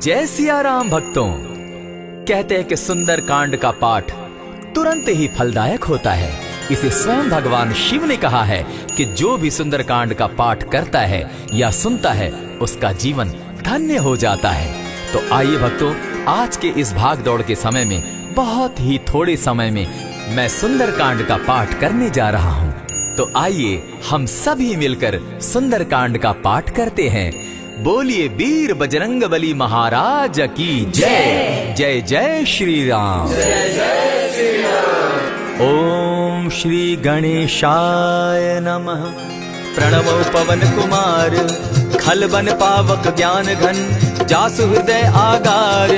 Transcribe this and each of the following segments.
जय सिया राम भक्तों। कहते हैं कि सुंदर कांड का पाठ तुरंत ही फलदायक होता है। इसे स्वयं भगवान शिव ने कहा है कि जो भी सुंदर कांड का पाठ करता है या सुनता है उसका जीवन धन्य हो जाता है। तो आइए भक्तों, आज के इस भाग दौड़ के समय में बहुत ही थोड़े समय में मैं सुंदर कांड का पाठ करने जा रहा हूँ। तो आइए हम सभी मिलकर सुंदर कांड का पाठ करते हैं। बोलिए वीर बजरंगबली महाराज की जय। जय जय श्री राम। जय जय श्री राम। ओम श्री गणेशाय नमः। प्रणवो पवन कुमार खलबन पावक ज्ञान घन जासु हृदय आगार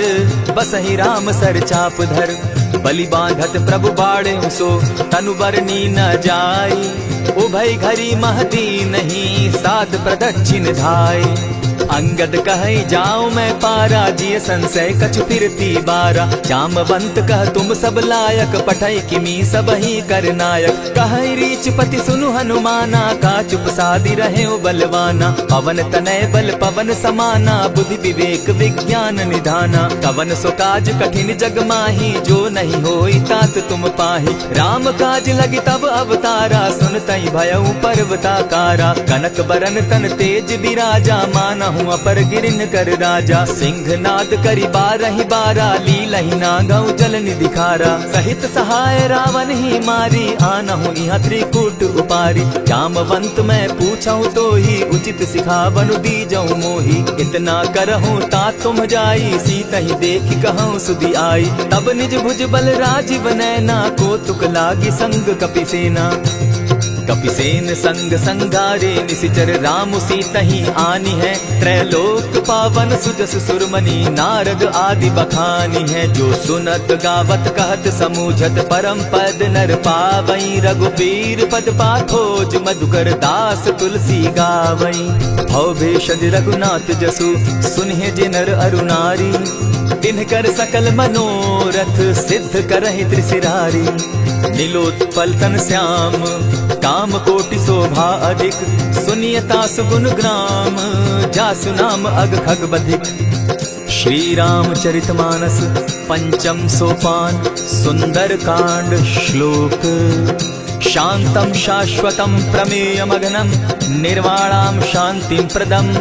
बसहि राम सर चाप धर बलि बांधत प्रभु बाड़े सो तनु बरनी न जाई उभय घरी महती नहीं सात प्रदक्षिण धाय अंगद कहे जाऊं मैं पारा जिय संशय कछु फिरती बारा जामवंत कह तुम सब लायक पठय किमी सब ही कर नायक कहे रीच पति सुनु हनुमाना का चुप सादी रहे बलवाना पवन तनय बल पवन समाना बुद्धि विवेक विज्ञान निधाना कवन सो काज कठिन जग माही जो नहीं होई तात तुम पाही राम काज लगी तब अवतारा सुनतई भयउ पर्वताकारा कनक बरन तन तेज विराजा माना अपर गिरिन कर राजा सिंह नाद करी बारहि बारा लीलहि नागौ जल निधि खारा सहित सहाय रावण ही मारी आनहु इहाँ त्रिकूट उपारी जामवंत मैं पूछऊं तो ही उचित सिखावनु दीजऊ मोही इतना करहूं ता तुम जाई सीतहि देखि कहूं सुधि आई तब निज भुज बल राजीव नैना को तुक लागी संग कपिसेना कपिसेन संग संगारे निसिचर राम सीतहि आनी है त्रैलोक पावन सुजस सुरमणि नारद आदि बखानी है जो सुनत गावत कहत समूझत परम पद नर पावई रघुबीर पद पाथोज मधुकर दास तुलसी गावई भव भेषज रघुनाथ जसु सुनहि जे नर अरु नारी तिनकर सकल मनोरथ सिद्ध करहि त्रिशिरारी नीलोत्पल तन श्याम काम कोटि शोभा अधिक सुनियता सुगुण ग्राम जासु नाम अग खग बधिक। श्री रामचरितमानस पंचम सोपान सुंदर कांड श्लोक शांतम शाश्वतम प्रमेयमगनम निर्वाणाम शांतिं प्रदम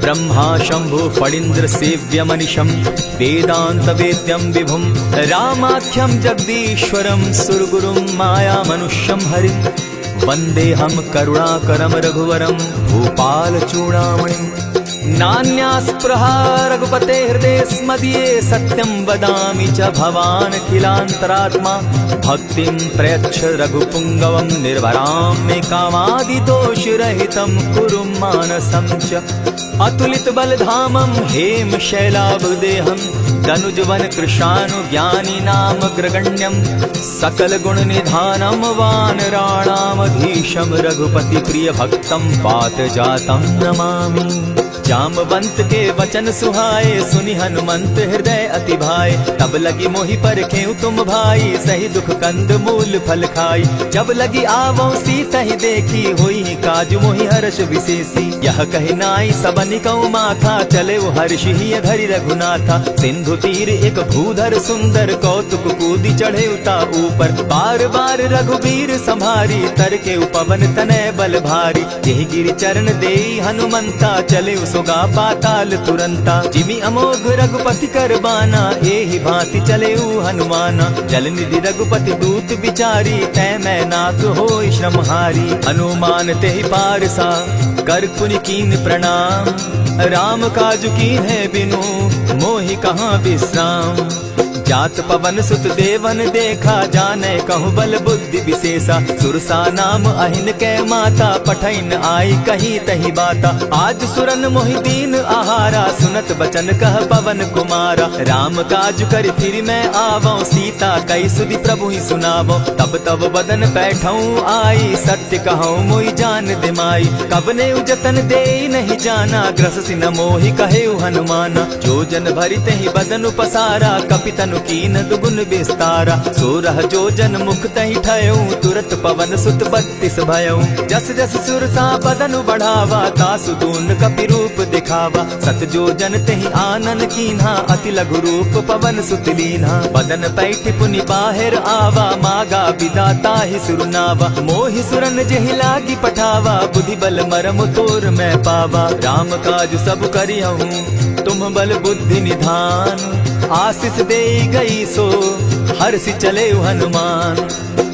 ब्रह्मा शंभु फणीन्द्र सेव्य मनिशम वेदांत वेद्यम विभुम रामाख्यम जगदीश्वरम सुरगुरुम माया मनुष्यम हरिम वंदे हम करुणाकरम रघुवरम भूपाल चूड़ामणिम नान्यास्पृहा रघुपते हृदय स्मदीये सत्यं वदामि च भवान् अखिलान्तरात्मा भक्तिं प्रयच्छ रघुपुङ्गवं निर्भरां मे कामादिदोषरहितं कुरु मानसं च अतुलित बलधामं हेम शैलाभदेहं तनुजवन कृशानुज्ञानी नाम ग्रगण्यं सकल गुण निधानं वानराणामधीशं रघुपति प्रिय भक्तं पात जातं नमामि। जामवंत के वचन सुहाए सुनि हनुमंत हृदय अति भाए तब लगी मोहि परखेउ तुम भाई सही दुख कंद मूल फल खाई जब लगी आवो सीतहि देखी होई काज मोहि हर्ष विशेषी यह कहि नाई सबनि कौ माथा चले वो हर्ष ही धरि रघुनाथा सिंधु तीर एक भूधर सुंदर कौतुक कूदी चढ़े उता ऊपर बार बार रघुबीर संभारी तर के पवन तनय बल भारी यही गिरि चरण देई हनुमंता चले सोगा पाताल तुरंता जिमि अमोघ रघुपति कर बाना एहि भांति चले हनुमाना जल निधि रघुपति दूत बिचारी तै मैं नाथ होई श्रमहारी हनुमान तेहि पारसा कर पुनि कीन प्रणाम राम काजु कीन है बिनु मोहि कहाँ विश्राम जात पवन सुत देवन देखा जाने कहूँ बल बुद्धि विशेषा सुरसा नाम अहिन कै माता पठैन आई कही तही बाता आज सुरन मोहि दीन आहारा सुनत बचन कह पवन कुमारा राम काज कर फिर मैं आवो सीता कई सुधि प्रभु ही सुनावो तब तब बदन बैठऊं आई सत्य कहूँ मोहि जान दिमाई कबने उजतन दे नहीं जाना ग्रस सिन मोहि कहे हनुमाना जो जन भरित ही बदन पसारा कपितनु कीन दुगुन विस्तारा। 16 जोजन मुख तहि ठयऊ, तुरत पवन सुत 32 भयऊ। जस जस सुरसा बदन बढ़ावा, तासु दून कपि रूप दिखावा। 7 जोजन तेहि आनन कीन्हा, अति लघु रूप पवन सुत लीन्हा। बदन पैठ पुनि बाहिर आवा, मागा विदा ताहि सुरनावा। मोहि सुरन जेहि लागी पठावा, बुद्धि बल मरम तोर मैं पावा। राम काज सब करिहूँ, तुम बल बुद्धि निधान। आशीष दे गई सो, हर्षि चले हनुमान।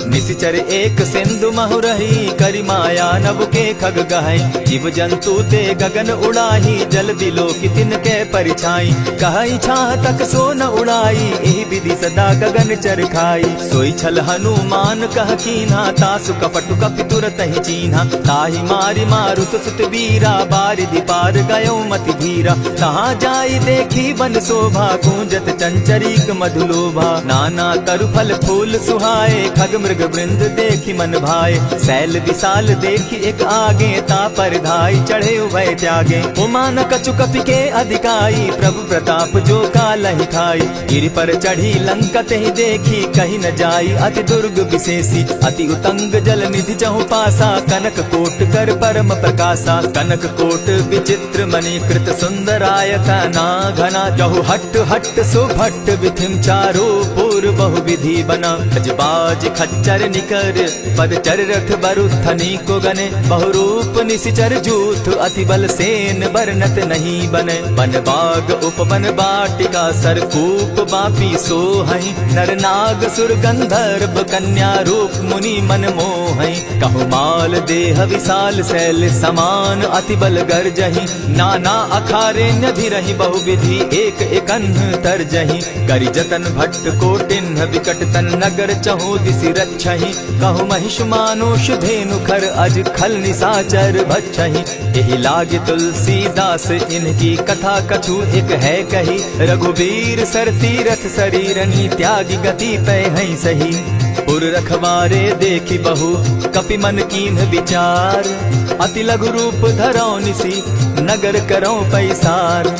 निशिचर एक सिंधु महु रही, करि माया नभ के खग गहई। जीव जंतु ते गगन उड़ाही, जल दिलो कि तिनके परिछाई। कहई छाह तक सो न उड़ाई, एहि विधि सदा गगन चर खाई। सोई छल हनुमान कह कीन्हा, तासु कपटु कपि तुरत ही चीन्हा। ताहि मारि मारुत सुत वीरा, बारिधि पार गयो मति धीरा। तहाँ जाई देखी वन शोभा, गूंजत चंचरीक मधुलोभा। नाना तरु फल फूल सुहाए, खग मृग वृंद देखी मन भाए। सैल विशाल देखी एक आगे, ता पर धाई चढ़े भय त्यागे। उमान कछु कपि के अधिकाई, प्रभु प्रताप जो कालहि खाई। गिरि पर चढ़ी लंका तेहि देखी, कहीं न जाई अति दुर्ग विशेषी। अति उतंग जल निधि चहु पासा, कनक कोट कर परम प्रकाशा। कनक कोट विचित्र मणिकृत सुंदराय तना घना। जहु हट हट सुभट विधिम चारो पूर्व बहु विधि बना। खजबाज खच्चर निकर पदचर रथ बरुथनी को गने। बहुरूप निशिचर जूथ, अति बल सेन बरनत नहीं बने। बन बाग उपवन बाटिका, सरकूप बापी सोहई। नर नाग सुर गंधर्व कन्या, रूप मुनि मन मोहई। कहु माल देह विशाल शैल समान, अति बल गर्जही। नाना अखारे न्यधिरहि बहुविधि, एक एकन्ह तरजही। करि जतन भट्ट कोटिन्ह, विकट तन नगर चहु दिसि रक्षहि। कहु महिष मानुष धेनु खर, अज खल निसाचर भक्षहि। एहि लागे तुलसीदास, इनकी कथा कछु एक है कही। रघुबीर सर तीरथ शरीरनि, त्यागी गति पै हई सही। पुर रखवारे देखी बहु, कपि मन कीन्ह विचार। अति लघु रूप धरौ निसी, नगर करौ पैसार।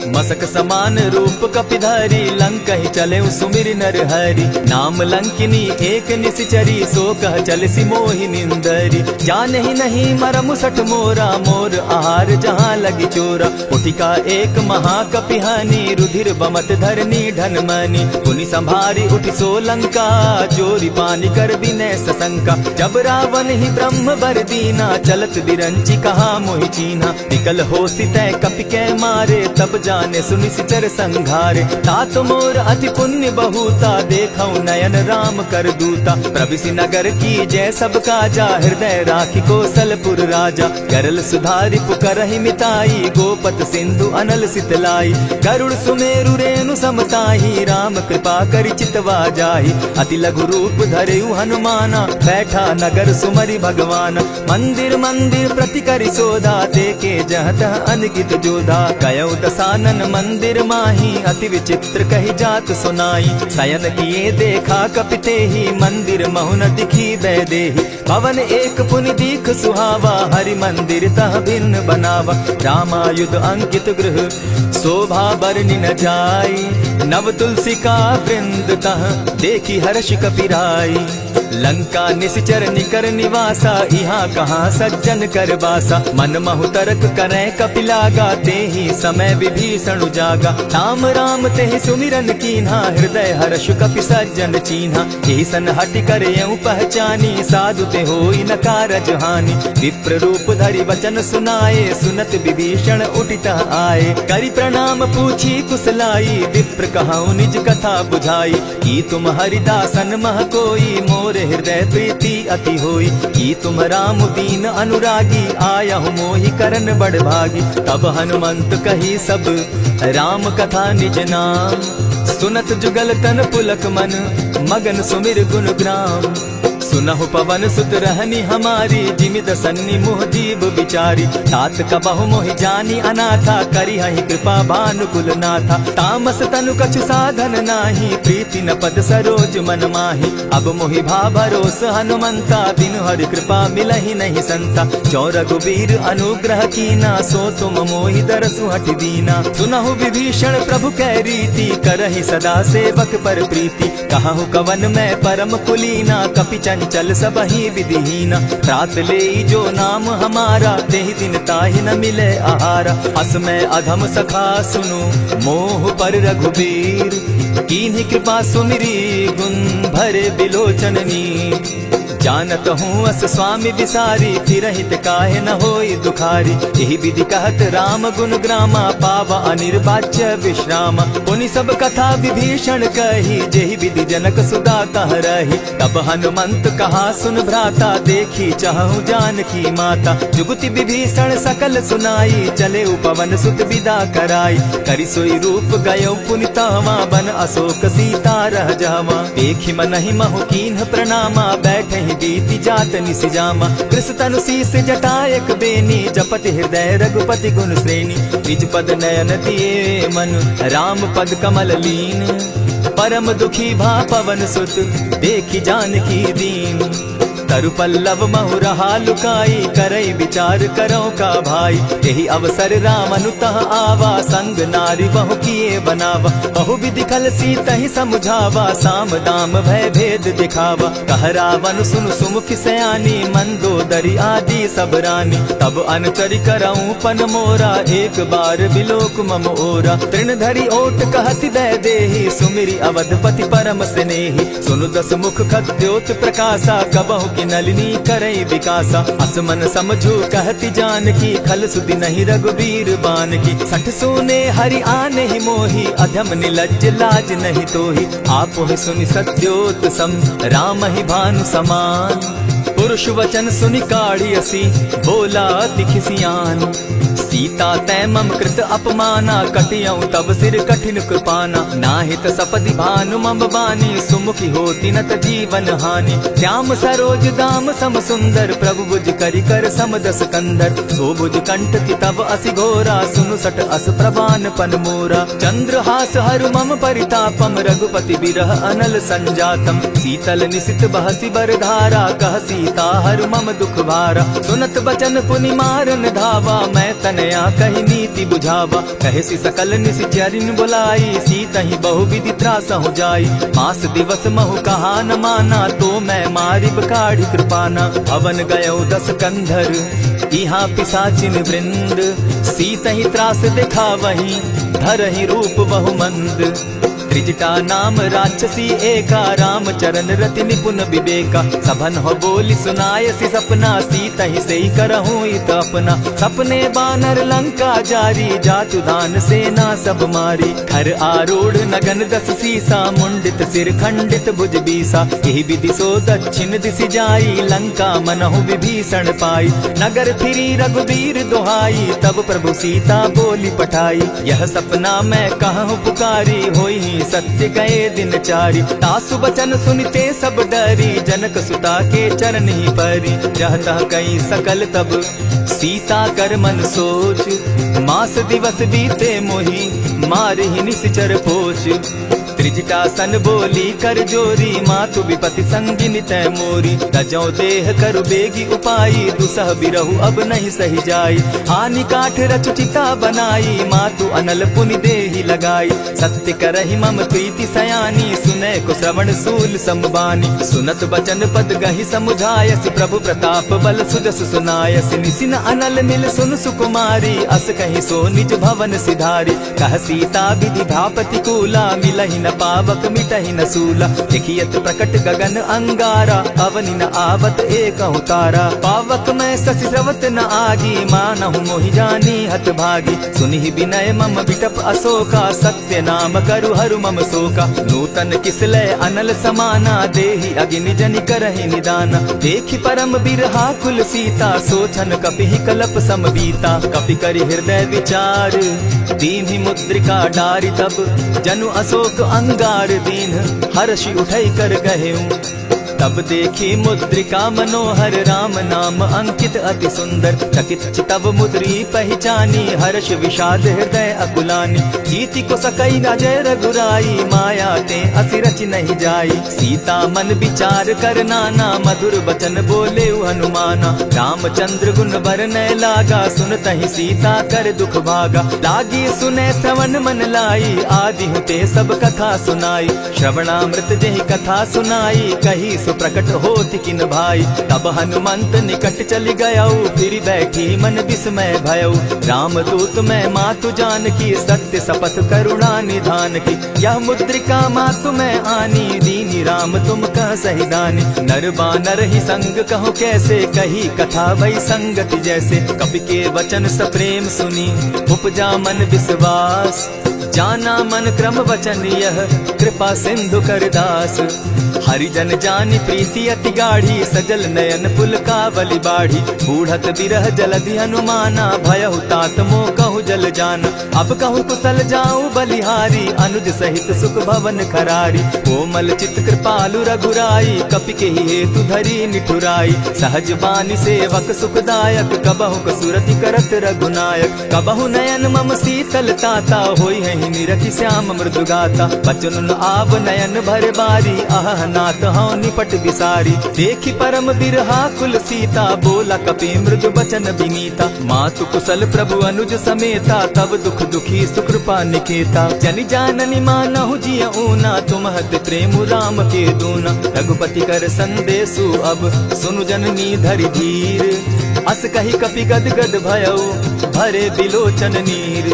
मसक समान रूप कपिधारी, लंकहि चले सुमिर नर हरि। नाम लंकिनी एक निशिचरी, सो कह चल सी मोहि निंदरी। जानहि नहीं मरम सठ मोरा, मोर आहार जहाँ लगी चोरा। उठिका एक महाकपिहानी, रुधिर बमत धरनी ढन मनी। पुनि संभारी उठि सो लंका, जोरी पानी कर विनय सशंका। जब रावण ही ब्रह्म बर दीना, चलत बिरंची कहा मोहि चीन्हा। निकल हो सितै कपि के मारे, तब जाने सुनिशिचर संघारे। तात मोर अति पुण्य बहुता, देखौ नयन राम कर दूता। प्रविशि नगर की जय सब काजा, हृदय राखी कौशलपुर राजा। करल सुधारि पुकरहि मिताई, गोपत सिंधु अनल सितलाई। गरुड़ सुमेरु रेणु समताही, राम कृपा करि चितवा जाहि। अति लघु रूप धरेउ हनुमाना, बैठा नगर सुमरि भगवान। मंदिर मंदिर प्रति करि सोधा, देखे जहाँ तहाँ अनगित जोधा। गयौ दसानन मंदिर माही, अति विचित्र कही जात सुनाई। शयन किए देखा कपिते ही, मंदिर महु न दिखी बैदेही। भवन एक पुनि दीख सुहावा, हरि मंदिर तह भिन्न बनावा। रामायुध अंकित गृह, शोभा बरनि न जाई। नव तुलसी का वृंद तह, देखी हर्ष कपिराई। लंका निशिचर निकर निवासा, यहाँ कहाँ सज्जन कर बासा। मन महु तरक करे कपिलागा, तेहि समय विभीषण जागा। राम राम तेहि सुमिरन कीन्हा, हृदय हर्ष कपि सज्जन चीन्हा। एहि सन हटि करे पहचानी, साधु ते होई न कारज हानि। विप्र रूप धरि वचन सुनाए, सुनत विभीषण उठित आए। करि प्रणाम पूछी कुशलाई, विप्र कहौ निज कथा बुझाई। की तुम हरिदासन मह कोई, मोर हृदय प्रीति अति होई। की तुम राम दीन अनुरागी, आयहु मोहि करन बड़ भागी। तब हनुमंत कही सब राम कथा निज नाम। सुनत जुगल तन पुलक मन, मगन सुमिर गुण ग्राम। सुनहु पवन सुत रहनी हमारी, जिमित सन्नी मुह जीव विचारी। तात कबहु मोहि जानी अनाथा, करी हहि कृपा भानुकुल नाथा। तामस तनु कछु साधन नाही, प्रीति न पद सरोज मन माही। अब मोहि भा भरोस हनुमंता, बिनु हरि कृपा मिलहि नहीं संता। जो रघुबीर अनुग्रह कीना, सो तुम मोहि दरसु हठ दीना। सुनहु विभीषण प्रभु कै रीति, करहि सदा सेवक पर प्रीति। कहु कवन मैं परम कुलीना, कपि चंचल सबहि विधिहीना। रात ले जो नाम हमारा, तेहि दिन ताहि न मिले आहारा। अस मैं अधम सखा सुनु, मोह पर रघुबीर। कीन्ही कृपा सुमिरी, गुण भरे बिलोचन नीर। जानत हूँ अस स्वामी विसारी, फिरहित काहे न होई दुखारी। यही विधि कहत राम गुण ग्रामा, पावा अनिर्वाच्य विश्रामा। पुनि सब कथा विभीषण कही, जेहि विधि जनक सुदा कह रही। तब हनुमंत कहा सुन भ्राता, देखी चाहूँ जानकी माता। जुगति विभीषण सकल सुनाई, चले पवन सुत विदा कराई। करि सोई रूप गयो पुनि तावा, बन अशोक सीता रह जावा। देखि मनहि महु कीन्ह प्रणामा, बैठे बीति जात निसिजामा। कृष तनु शीस जटायक बेनी, जपति हृदय रघुपति गुण श्रेणी। निज पद नयन दिए मन, राम पद कमल लीन। परम दुखी भा पवन सुत, देखी जानकी दीन। तरु पल्लव महु रहा लुकाई, करई विचार करो का भाई। यही अवसर राम अनुतः आवा, संग नारी बहु किए बनावा। बहु विधि खल सीतहि समुझावा, साम दाम भय भेद दिखावा। कह रावण सुन सुमुख सयानी, मंदोदरी आदि सब रानी। तब अनुचरि करऊं पन मोरा, एक बार बिलोक मम ओरा। तृण धरि ओट कहति दय देहि, सुमिरि अवधपति परम स्नेही। सुनु दस मुख खद्योत प्रकाशा, कबहु की नलिनी करई विकासा। असमन समझू कहती जानकी, खल सुधि नहीं रघुबीर बान की। सठ सोने हरि आने ही मोही, अधम निलज्ज लाज नहीं तोही। आप ही सुनि सत्योत सम, राम ही भानु समान। पुरुष वचन सुनि काढ़ियसी, बोला तिखिसियान। सीता तै मम कृत अपमाना, कटियऊ तब सिर कठिन कृपाना। नाहित सपदि भानु मम बानी, सुमुखी होती नत जीवन हानि। श्याम सरोज दाम सम सुंदर, प्रभु बुझ करि कर समदस कंदर। सो बुझ कंठ की तब असि घोरा, सुनु सट अस प्रवान पन मोरा। चंद्रहास हरु मम परितापम, रघुपति बिरह अनल संजातम। शीतल निशित बहसी बर धारा, कह सीता हरु मम दुख भारा। सुनत बचन पुनि मारन धावा, मैं तनया कही नीति बुझावा। कहे सी सकल निशिचरिन बुलाई, सीतहि बहु विधि त्रास हो जाई। मास दिवस महु कहा न माना, तो मैं मारिब काढ़ी कृपाना। भवन गयो दस कंधर, इहाँ पिशाचिन वृंद। सीतहि त्रास दिखावहि, धरहि रूप बहु मंद। त्रिजटा नाम राक्षसी एका, राम चरण रति निपुण विवेका। सभन हो बोली सुनायसी सपना, सीतहि सेई करहूँ इत अपना। सपने बानर लंका जारी, जातु दान सेना सब मारी। खर आरूढ़ नगन दस सीसा, मुंडित सिर खंडित भुज बीसा। यही विधि सो दक्षिण दिशि जाई, लंका मनहु विभीषण पाई। नगर फिरी रघुबीर दुहाई, तब प्रभु सीता बोली पठाई। यह सपना मैं कहूँ पुकारी, होई सत्य गए दिन चारी। तासु बचन सुनते सब डरी, जनक सुता के चरण ही परी। रहता कई सकल तब, सीता कर मन सोच। मास दिवस बीते मोही, मार ही निश्चर पोच। त्रिजटा सन बोली कर जोरी, मातु विपति संगिनी तै मोरी। तजौ देह करु बेगी उपाई, दुसह बिरहु अब नहीं सही जाई। हानि काठ रचु चिता बनाई, मातु अनल पुनि देहि लगाई। सत्य करहि मम प्रीति सयानी, सुनै को श्रवण सूल समबानी। सुनत बचन पद गहि समुझायसि, प्रभु प्रताप बल सुजस सुनायसि। निसिन अनल मिल सुन सुकुमारी, अस कहि सो निज भवन सिधारी। कह सीता विधि भा प्रतिकूला, मिलहि न पावक मिटहि न सूला। देखियत प्रकट गगन अंगारा, अवनि न आवत एकहु तारा। पावक मैं शशि स्रवत न आगी, मानहु मोहि जानी हत भागी। सुनिहि विनय मम बिटप अशोका, सत्य नाम करु हरु मम शोका। नूतन किसलय अनल समाना, देहि अगिनि जनि करहि निदाना। देखि परम बिरहा कुल सीता, सोचन कपिहि कलप समबीता। कपि करि हृदय विचार, दीन्हि मुद्रिका डारि तब। जनु अशोक अंगार दीन, हर्षि उठै कर गहेऊ। तब देखी मुद्रिका मनोहर राम नाम अंकित अति सुंदर। चकित चितव मुद्री पहचानी हर्ष विषाद हृदय अकुलानी। कीति को सकई राजय रघुराई माया ते असि रच नहीं जाई। सीता मन विचार कर नाना मधुर बचन बोले हनुमाना। रामचंद्र गुण बरनय लागा सुनतहि सीता कर दुख भागा। लागी सुने श्रवण मन लाई आदि हुते सब कथा सुनाई। श्रवणामृत जेहि कथा सुनाई कही सो प्रकट होति किन भाई। तब हनुमंत निकट चली गयऊ फिर बैठी मन विस्मय भयऊ। रामदूत मैं मातु जानकी सत्य शपथ करुणा निधान की। यह मुद्रिका मातु मैं आनी दीनी राम तुम कह सही दानी। नर बानर ही संग कहो कैसे कही कथा भई संगति जैसे। कपि के वचन सप्रेम सुनी उपजा मन विश्वास। जाना मन क्रम वचन यह कृपा सिंधु कर दास। हरिजन जानी प्रीति अति गाढ़ी सजल नयन पुलकावली बाढ़ी। बूढ़त बिरह जलधि हनुमाना भयहु तात मोह कहु जल जान। अब कहु कुशल जाऊं बलिहारी अनुज सहित सुख भवन खरारी। कोमल चित कृपालु रघुराई कपि के ही हेतु धरी निठुराई। सहज बानी सेवक सुखदायक कबहु कसुरति करत रघुनायक। कबहु नयन मम शीतल ताता होई है निरखि श्याम मृदु गाता। बचन आव नयन भर बारी आह नाथ हौ निपट बिसारी। देखी परम बिरहा कुल सीता बोला कपि मृदु बचन विनीता। मातु कुशल प्रभु अनुज समेता तब दुख दुखी सुकृपा निकेता। जनि जाननी मानहु जिय ऊना तुम हत प्रेम राम के दूना। रघुपति कर संदेशु अब सुनु जननी धरि धीर। अस कही कपि गद गद भयऊ भरे बिलोचन नीर।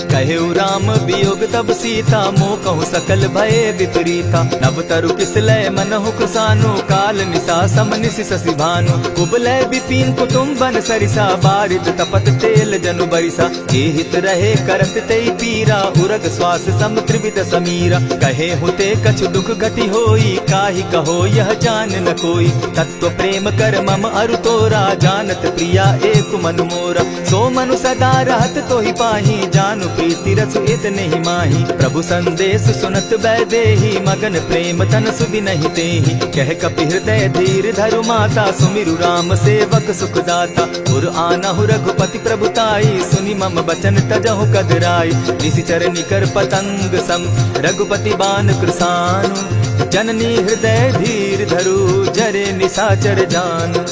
कहेउ राम वियोग तब सीता मोह कहु सकल भये विपरीता। नव तरु किसलय मनहु कुसानु काल निशा समनिशि शशि भानु। कुबलय विपिन कुटुम्बन सरिसा बारिद तपत तेल जनु बरिसा। जे हित रहे करत तेई पीरा उरग श्वास सम त्रिविध समीरा। कहे हुते कछु दुख घटी होई काहि कहो यह जान न कोई। तत्व प्रेम कर मम अरु तोरा जानत प्रिया एक मनु मोरा। सो मनु सदा रहत तोहि पाही जानु प्रीति रसु इतने ही माही। प्रभु संदेश सुनत बैदेही मगन प्रेम तन सुधि नहीं तेहि। कह कपि हृदय धीर धरु माता सुमिरु राम सेवक सुखदाता। उर आनहु रघुपति प्रभुताई सुनि मम बचन तजहु कदराई। निशिचर निकर पतंग सम रघुपति बान कृसानु। जननी हृदय धीर धरु जरे निशाचर जान।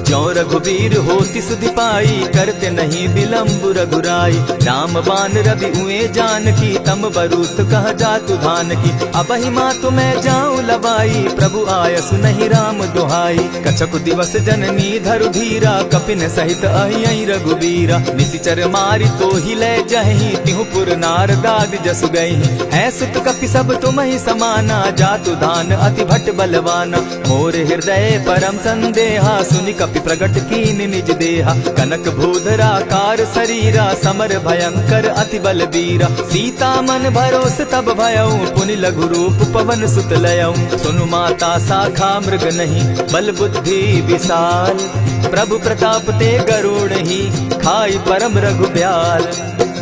ज्यों रघुवीर होति सुधि पाई करते नहीं विलम्ब रघुराई। राम बान रवि उए जानकी तम बरूत कह जातु धान की। अबहि मातु मैं जाऊं लवाई प्रभु आयसु नहीं राम दुहाई। कछक दिवस जननी धरु धीरा कपिन सहित अहियहि रघुबीरा। निशिचर मारि तो ही ले जहि तिहु पुर नार दाद जसु गई। है सुत कपि सब तुम ही समाना जातु धान अति भट बलवाना। मोर हृदय परम संदेहा सुनि कपि प्रगट कीन निज देहा। कनक भूधरा कार शरीरा समर भयंकर अति बलबीरा। सीता मन भरोस तब भयऊ पुनि लघु रूप पवन सुत लयऊ। सुनु माता शाखा मृग नहीं बल बुद्धि विशाल। प्रभु प्रताप ते गरुड़ ही खाई परम रघु ब्याल।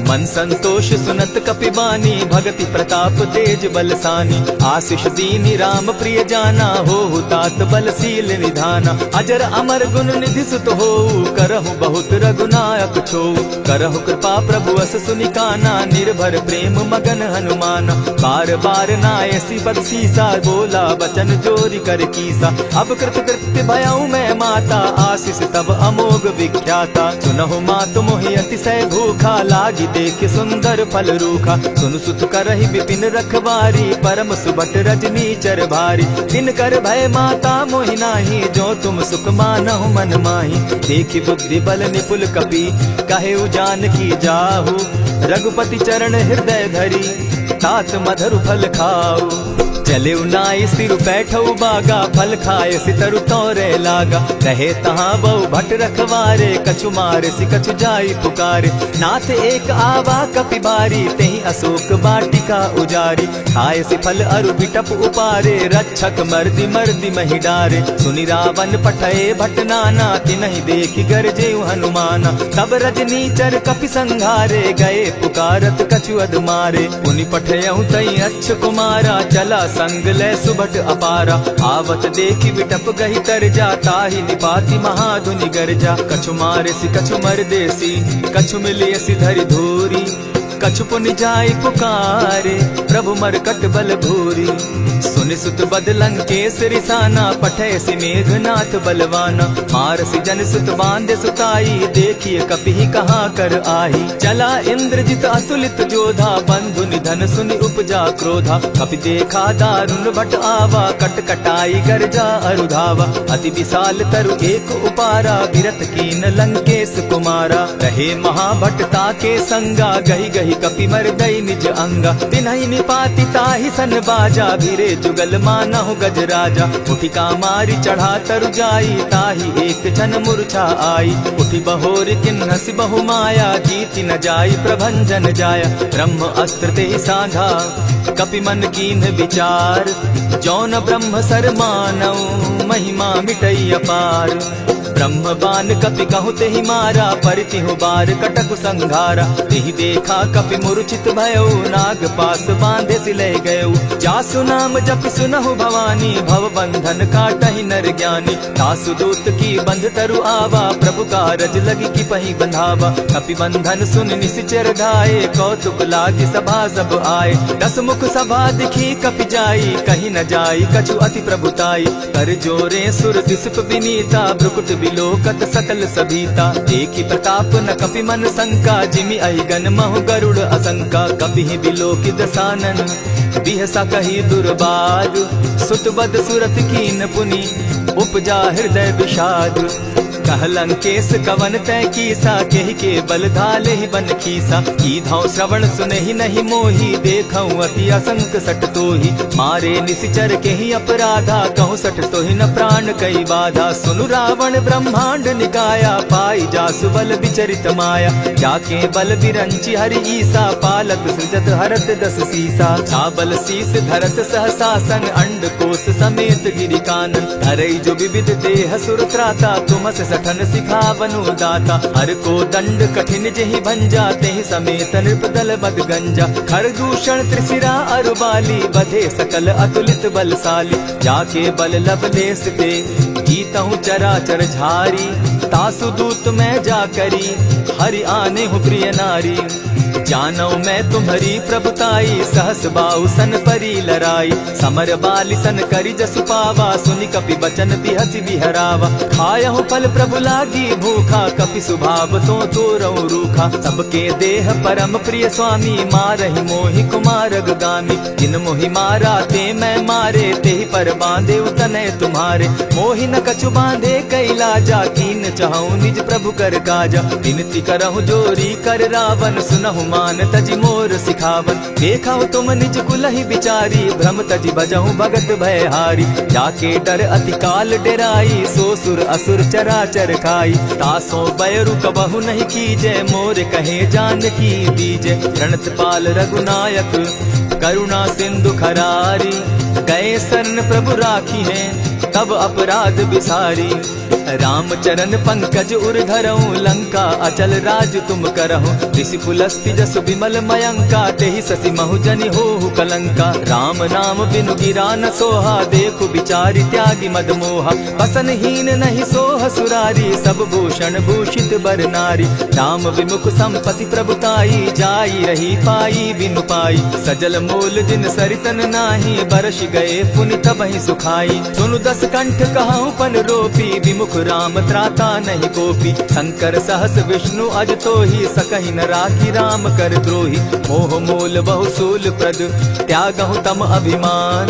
मन संतोष सुनत कपि बानी भगति प्रताप तेज बलसानी। आशीष दीनी राम प्रिय जाना हो तात बलशील निधाना। अजर अमर गुण निधि सुत हो करहु बहुत रघुनायक छो। करहु कृपा प्रभु अस सुनि काना निर्भर प्रेम मगन हनुमाना। बार बार नायसी पद सीसा बोला बचन जोरी कर कीसा। अब कृत कृत्य भयऊ मैं माता आशीष तब अमोघ विख्याता। सुनहु मातु मोहि अतिशय भूखा लागी देख सुंदर फल रूखा। सुनु सुत करहि विपिन रखवारी परम सुबट रजनी चर भारी। दिन कर भय माता मोहि नाही जो तुम सुख मानहु मन माही। देखी बुद्धि बल निपुल कपि कहेउ जानकी जाहु। रघुपति चरण हृदय धरी तात मधुर फल खाऊ। चले नाई सिर बैठऊ बागा फल खाए सितरु तोरे लागा। रहे तहाँ बहु भट रखवारे कछु मारे सि कछु जाई पुकारे। नाथ एक आवा कपि बारी तेहि अशोक वाटिका उजारी। खाए सी फल अरु बिटप उपारे, रक्षक मर्दी मर्दी मही डारे। सुनि रावण पठए भट नाना, तिनहि देखि गरजे हनुमाना। तब रजनीचर कपि संघारे, गए पुकारत कछु अध मारे। पुनि पठयउ तई अच्छ कुमारा, चला संग लै सुभट अपारा। आवत देखि बिटप गही तर जा, ताहि निपाति महाधुनि गर्जा। कछु मारे सी कछु मर देसी, कछु मिले सी धरि धूरी। कछु पुनि जाय पुकारे, प्रभु मरकट बल भूरी। सुनि सुत बद लंकेश रिसाना, पठय सि मेघनाथ बलवाना। मार सि जन सुत बांधे सुताई, देखिए कपि कहाँ कर आही। चला इंद्रजित अतुलित जोधा, बंधु निधन सुनि उपजा क्रोधा। कपि देखा दारुण भट आवा, कट कटाई गर्जा अरुधावा। अति विशाल तरु एक उपारा, विरत कीन लंकेश कुमारा। रहे महाभट ताके संगा, गही गही कपि मर्दई निज अंगा। तिन्हि निपाति ताहि सन बाजा, भिरे जुगल मानहु गज राजा। उठि कामारी चढ़ा तरु जाई, ताहि एक जन मूर्छा आई। उठि बहोर किन्हसि बहु माया, जीति न जाई प्रभंजन जाया। ब्रह्म अस्त्र तेहि साधा, कपि मन कीन्ह विचार। जौन ब्रह्म सर मानऊ, महिमा मिटई अपार। ब्रह्म बान कपि कहु तेहि मारा, परितिहु बार कटक संघारा। तेहि देखा कपि मूर्छित भयउ, नाग पास बांधे सिले गयउ। जासु नाम जपि सुनहु भवानी, भव बंधन काटहि नर ज्ञानी। तासु दूत की बंध तरु आवा, प्रभु कारज लगी की पही बंधावा। कपि बंधन सुन निसिचर धाये, कौतुक लागी सभा सब आए। दस मुख सभा दिखी कपि जाई, कहीं न जाई कछु अति प्रभुताई। कर जोरे सुर दिसप विनीता, ब्रुकुट बिलोकत सकल सभीता। देखी प्रताप न कपि मन शंका, जिमि अहिगन महु गरुड़ असंका। कपि बिलोकि दसानन, बिहसा कही दुर्बाद। सुत बद सुरत कीन पुनि, उपजा हृदय विषाद। कह लंकेश कवन तै कीसा, केहि के बल धाले ही बन खीसा। कीधौ श्रवण सुनहि नहीं मोही, देखऊं अति असंक सट तोही। मारे निसिचर केहि अपराधा, कहूँ सट तोहि न प्राण कई बाधा। सुनु रावण ब्रह्मांड निकाया, पाई जासु बल विचरित माया। जाके बल बिरंचि हरि ईसा, पालत सृजत हरत दस सीसा। चाबल शीस धरत सहसासन, अंड कोश समेत गिरि कानन। धरई जो विविध देह सुर त्राता, तुमस सठन सिखावनु दाता। हर को दंड कठिन जेहि भंजा, तेहि समेत नृपदल बद गंजा। खरदूषण त्रिशिरा अरुबाली, बधे सकल अतुलित बलशाली। जाके बल लवलेस ते, जीतहु चराचर झारी। तासु दूत मैं जा करी, हरि आने हूँ प्रिय नारी। जानौ मैं तुम्हारी प्रभुताई, सहस बाहु सन परी लराई। समर बाली सन करी जसु पावा, सुनि कपि बचन बिहसि बिहरावा। खायहु फल प्रभु लागी भूखा, कपि सुभाव तो तोरऊ रूखा। सबके देह परम प्रिय स्वामी, मारहि मोहि कुमारग गामी। जिन मोहि मारा ते मैं मारे, तेहि पर बांधे उतने तुम्हारे। मोहि न कछु बांधे कैलाजा, कीन चाहूं निज प्रभु कर काजा। विनती करहु जोरी कर रावण, सुनहु मान तजि मोर सिखावन। देखा तुम निज कुलहि बिचारी, भ्रम तजि भजहु भगत भयहारी। जाके डर अति काल डेराई, सो सुर असुर चराचर खाई। तासो बैरु कबहु नहीं कीजे, मोर कहे जानकी दीजे। प्रणत पाल रघुनायक, करुणा सिंधु खरारी। गए शरण प्रभु राखी है, तब अपराध बिसारी। राम चरण पंकज उर धरऊं, लंका अचल राज तुम करहु। ऋषि पुलस्ति जस विमल मयंका, तेहि ससि महु जनि होहु कलंका। राम नाम बिनु गिरा न सोहा, देखु बिचारी त्यागी मद मोहा। बसन हीन नहीं सोह सुरारी, सब भूषण भूषित बर नारी। राम विमुख संपति प्रभुताई, जाई रही पाई बिनु पाई। सजल मोल जिन सरितन नाही, बरस गए पुनि तबहि सुखाई। सुनु दस कंठ कहूँ पन रोपी, विमुख राम त्राता नहीं कोपी। शंकर सहस विष्णु अज तो ही, सकहि न राखी राम कर द्रोही। मोह मोल बहु सूल प्रद, त्यागहु तम अभिमान।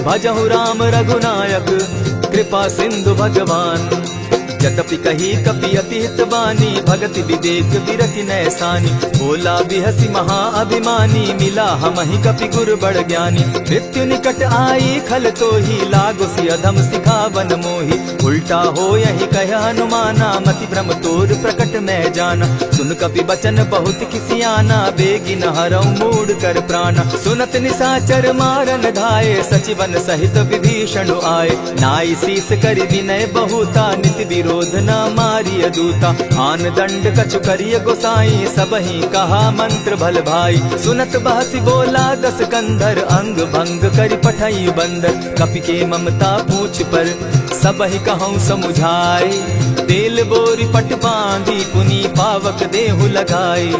भजहु राम रघुनायक, कृपा सिंधु भगवान। यद्यपि कही कपि अति हितवानी, भगति विदेक विरति नैसानी। बोला बिहसी महा अभिमानी, मिला हमहि कपि गुर बड़ ज्ञानी। मृत्यु निकट आई खल तो ही, लागो सि अधम सिखावन मोही। उल्टा हो यही कह हनुमाना, मति भ्रम तोर प्रकट मैं जाना। सुन कपि बचन बहुत किसियाना, बेगी न हरऊ मूड कर प्राणा। सुनत निशाचर मारन धाये, सचिवन सहित विभीषण आए। नाई शीस करि विनय बहुता, नित विरोध न मारिय दूता। आन दंड कछु करिय गोसाई, सबहि कहा मंत्र भल भाई। सुनत बहसी बोला दस कंधर, अंग भंग करि पठई बंदर। कपि के ममता पूछ पर, सबहि कहूँ समुझाए। तेल बोरी पट बांधी, पुनि पावक देहु लगाई।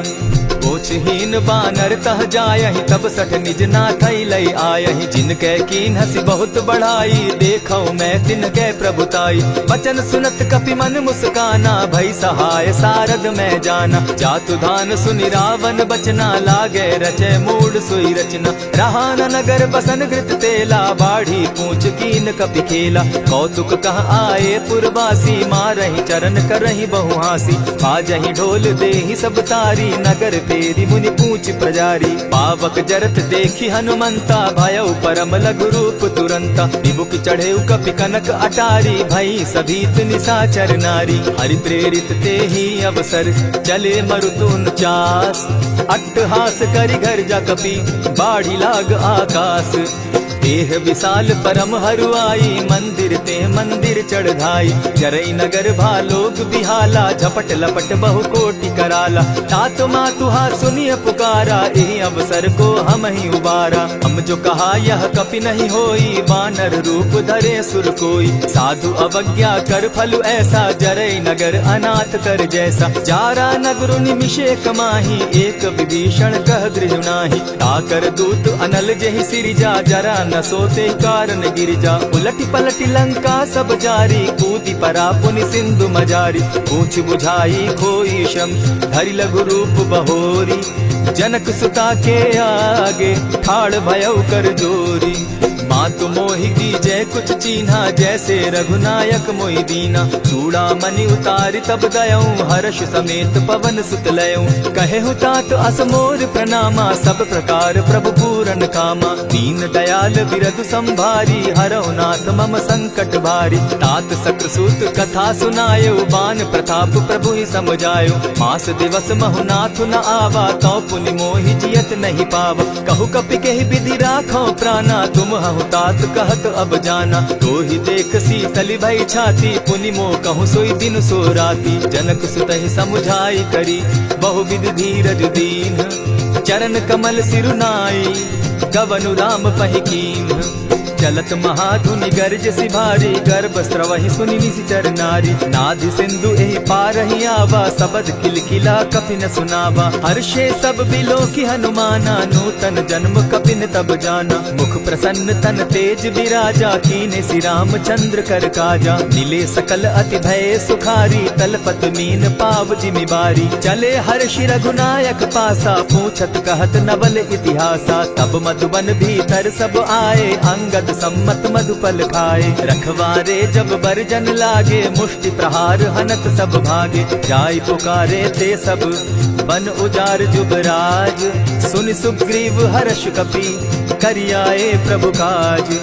पूछहीन बानर तह जायहि, तब सठ निज नाथई लई आयहि। जिनके कीन हसी बहुत बढ़ाई, देखौ मैं तिनके प्रभुताई। वचन सुनत कपि मन मुस्काना, भई सहाय सारद मैं जाना। जातु धान सुनि रावण बचना, लागे रचे मूड सोई रचना। रहा न नगर बसन घृत तेला, बाढ़ी पूछ कीन कपि खेला। कौतुक कह आए पुरवासी, मारहि चरण करहि बहुहासी। बाजहि ढोल देहि सब तारी, नगर फेरी मुनि पूछ प्रजारी। पावक जरत देखी हनुमंता, भयउ परम लघु रूप तुरंता। विमुख चढ़े कपि कनक अटारी, भई सभीत निशाचर नारी। हरि प्रेरित ते ही अवसर, चले मरुतुन चास। अट्टहास करि घर जा कपि, बाढ़ी लाग आकाश। देह विशाल परम हरुआई, मंदिर ते मंदिर चढ़ाई। जरई नगर भालोग बिहाला, झपट लपट बहु कोटि कराला। तात मातुहा सुनिय पुकारा, एहि अवसर को हम ही उबारा। हम जो कहा यह कपि नहीं होई, बानर रूप धरे सुर कोई। साधु अवज्ञा कर फल ऐसा, जरई नगर अनाथ कर जैसा। जारा नगर निमिषे कमाही, एक विभीषण कह गृह नाही। ताकर दूत अनल जहि सिरिजा, जरा न सोते कारण गिरिजा। उलटी पलटी लंका सब जारी, कूदी परा पुनि सिंधु मजारी। पूछ बुझाई खोई श्रम, धरि लघु रूप बहोरी। जनक सुता के आगे, ठाड़ भयउ कर जोरी। मातु मोहि जय कुछ चीन्हा, जैसे रघुनायक मोहि दीना। चूड़ा मनि उतारि तब दयऊं, हर्ष समेत पवन सुत लयऊं। कहेहु तात असमोर प्रणामा, सब प्रकार प्रभु पूरन कामा। दीन दयाल बिरधु संभारी, हरौ नाथ मम संकट भारी। तात सक्रसूत कथा सुनायो, बान प्रताप प्रभु ही समझायो। मास दिवस महु नाथ न आवा, तौ पुनि मोहि जियत नहीं पावा। कहु कपि केहि विधि राखो प्राणा, तुम हहु तात कहत अब जाना। तो ही देख शीतल भई छाती, पुनि मोह कहूँ सोई दिन सो राती। जनक सुतहि समुझाई करी, बहु विधि धीरज दीन। चरण कमल सिरुनाई, गवनु राम पहि कीन। चलत महाधुनि गर्ज सिभारी, गर्भ स्रवहि सुनि निशिचर नारी। नाधि सिंधु एहि पारहि आवा, सबद किलकिला कपि न सुनावा। हर्षे सब बिलो की हनुमाना, नूतन जन्म कपि न तब जाना। मुख प्रसन्न तन तेज विराजा, कीने श्री रामचंद्र कर काजा। मिले सकल अति भय सुखारी, तलपत मीन पाव जिमि बारी। चले हर्षि रघुनायक पासा, पूछत कहत नवल इतिहासा। तब मधुबन भीतर सब आए, अंगद सम्मत मधुपल खाए। रखवारे जब बरजन लागे, मुष्टि प्रहार हनत सब भागे। जाय पुकारे ते सब, बन उजार जुबराज। सुनि सुग्रीव हर्ष कपि, करियाए प्रभु काज।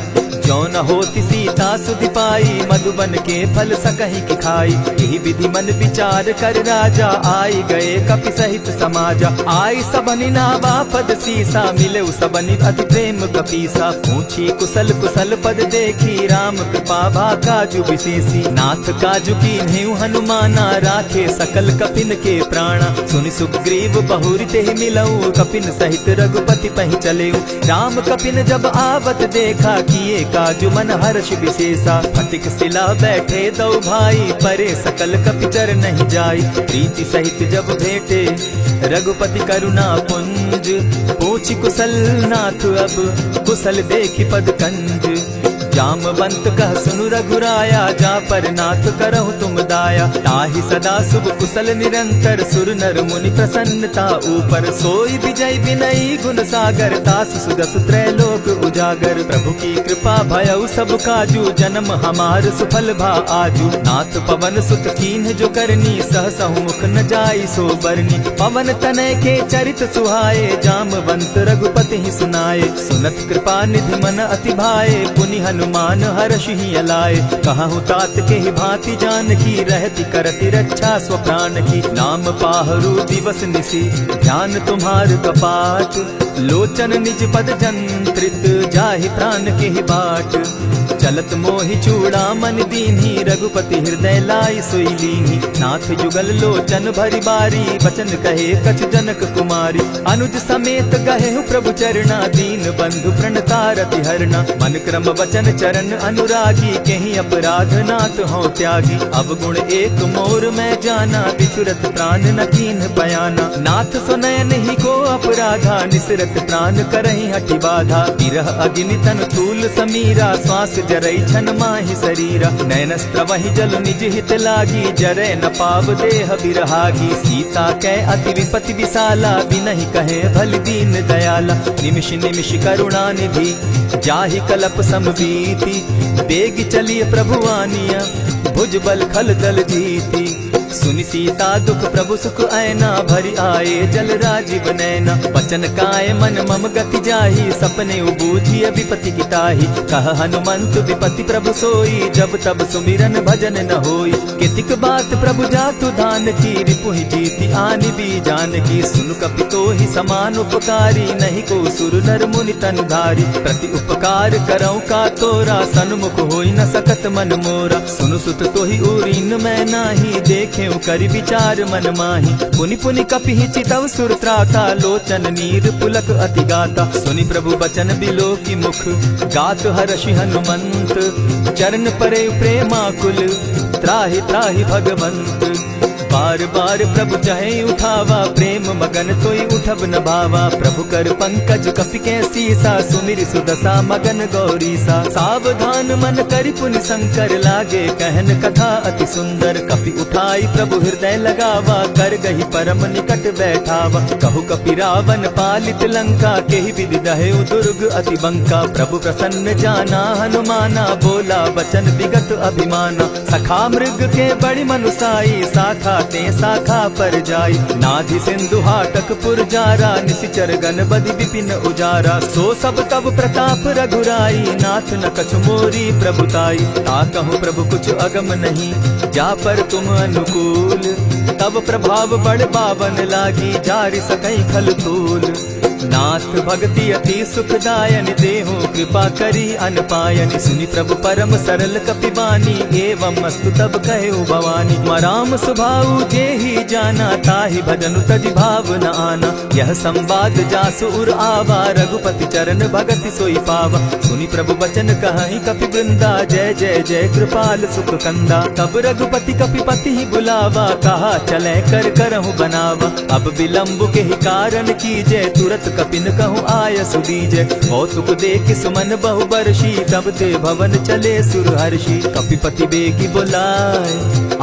जो न होती सीता सुधि पाई, मधुबन के फल सकहि की खाई। यही विधि मन विचार कर राजा, आई गए कपि सहित समाजा। आई सबनि नावा पद सीसा, मिले सबनि अति प्रेम कपीसा। पूछी कुशल कुशल पद देखी, राम कृपा भा काजु विशेषी। नाथ काजु कीन्हेउ हनुमाना, राखे सकल कपिन के प्राणा। सुनि सुग्रीव बहुरि तेहि मिलऊ, कपिन सहित रघुपति पहि चलेऊ। राम कपिन जब आवत देखा, किए काजु मन हर्ष विशेषा। फटिक सिला बैठे दो भाई, परे सकल कपिचर नहीं जाई। प्रीति सहित जब भेटे, रघुपति करुणा पुंज। पूछ कुशल नाथ अब, कुशल देखि पद कंज। जामवंत कह सुनु रघुराया, जा पर नाथ करहु तुम दाया। ताहि सदा शुभ कुशल निरंतर, सुर नर मुनि प्रसन्नता ऊपर। सोई विजय विनयी गुण सागर, तास सुदस त्रैलोक उजागर। प्रभु की कृपा भयउ सब काजू, जन्म हमार सुफल भा आजू। नाथ पवन सुत कीन्ह जो करनी, सहसहु मुख न जाई सो बरनी। पवन तनय के चरित सुहाए, जामवंत रघुपति ही सुनाए। सुनत कृपा निधि मन अति भाए, पुनि हनुमान हर्षि अलाए। कहूँ तात के ही भांति जानकी, रहती करती रक्षा स्व प्राण की। नाम पाहरु दिवस निसी, ध्यान तुम्हार कपाट। लोचन निज पद जंत्रित, जाहि प्राण के ही बाट। चलत मोहि चूड़ामणि दीन्ही, रघुपति हृदय लाई सोई लीन्ही। नाथ जुगल लोचन भरी बारी, बचन कहे कछ जनक कुमारी। अनुज समेत गहे प्रभु चरणा, दीन बंधु प्रणतारति हरना। मन क्रम वचन चरण अनुरागी, कहीं अपराध नाथ हो त्यागी। अब गुण एक मोर मैं जाना, बिछुरत प्राण न कीन्ह बयाना। नाथ सुनयन ही को अपराधा, निसरत प्राण करहि हठि बाधा। विरह अग्नि तन तूल समीरा, श्वास जरई छन माहि शरीरा। नयनस्त्र वही जल निज हित लागी, जरै न पाव देह बिरहागी। सीता कै अति विपति विशाला, बिनहि कहे भल दीन दयाला। निमिष निमिष करुणा निधि, जाहि कलप समबीति। बेग चलिए प्रभु आनिया, भुज बल खल दल जीती। सुनि सीता दुख प्रभु सुख ऐना, भरि आए जल राजीव नैना। बचन काय मन मम गति जाहि, सपने बूझी विपति किताहि। कह हनुमंत विपति प्रभु सोई, जब तब सुमिरन भजन न होई। कितिक बात प्रभु जातु धान की, रिपुहि जीति आनि भी जानकी। सुनु कपि तोहि समान उपकारी, नहीं को सुर नर मुनि तन धारी। प्रति उपकार करऊँ का तोरा, सन्मुख होई न सकत मन मोरा। सुनु सुत तोहि उरीन मैं नाही, देखे करि विचार मन माही। पुनि पुनि कपिहि चितव सुर त्राता, लोचन नीर पुलक अति गाता। सुनि प्रभु बचन बिलो की मुख, गात हर्षि हनुमंत। चरण परे प्रेमाकुल, त्राहि त्राहि भगवंत। बार बार प्रभु चहे उठावा, प्रेम मगन तोई उठब न भावा। प्रभु कर पंकज कपि के सीसा, सुमिर सुदशा मगन गौरीसा। सावधान मन करि पुनि शंकर, लागे कहन कथा अति सुंदर। कपि उठाई प्रभु हृदय लगावा, कर गही परम निकट बैठावा। कहु कपि रावण पालित लंका, केहि विधि दहेउ दुर्ग अति बंका। प्रभु प्रसन्न जाना हनुमाना, बोला वचन विगत अभिमाना। सखा मृग के बड़ी मनुसाई, साखा ते शाखा पर जाई। नाधि सिंधु हाटक पुर जारा, निशिचर गण बदि विपिन उजारा। सो सब तब प्रताप रघुराई, नाथ न कछु मोरी प्रभुताई। ताकहु प्रभु कुछ अगम नहीं, जा पर तुम अनुकूल। तब प्रभाव बड़ पावन लागी, जारि सकई खल तूल। नाथ भक्ति अति सुखदायनि, देहु कृपा करी अनपायनि। सुनि प्रभु परम सरल कपिबानी, एवं मस्तु तब कहु भवानी। मराम सुभाऊ जेहि जाना, ताहि भजनु तजि भाव न आना। यह संवाद जासु उर आवा, रघुपति चरण भगति सोई पावा। सुनि प्रभु बचन कहि कपि वृंदा, जय जय जय कृपाल सुख कंदा। तब रघुपति कपिपति ही बुलावा, कहा चले कर करहु बनावा। अब विलंब के ही कारण कीजय, तुरत कपिन कहूँ आय सुदीजय। कौतुक देख सुमन बहु बरसी, तब ते भवन चले सुर हर्षि। कपिपति बेगी बुलाए,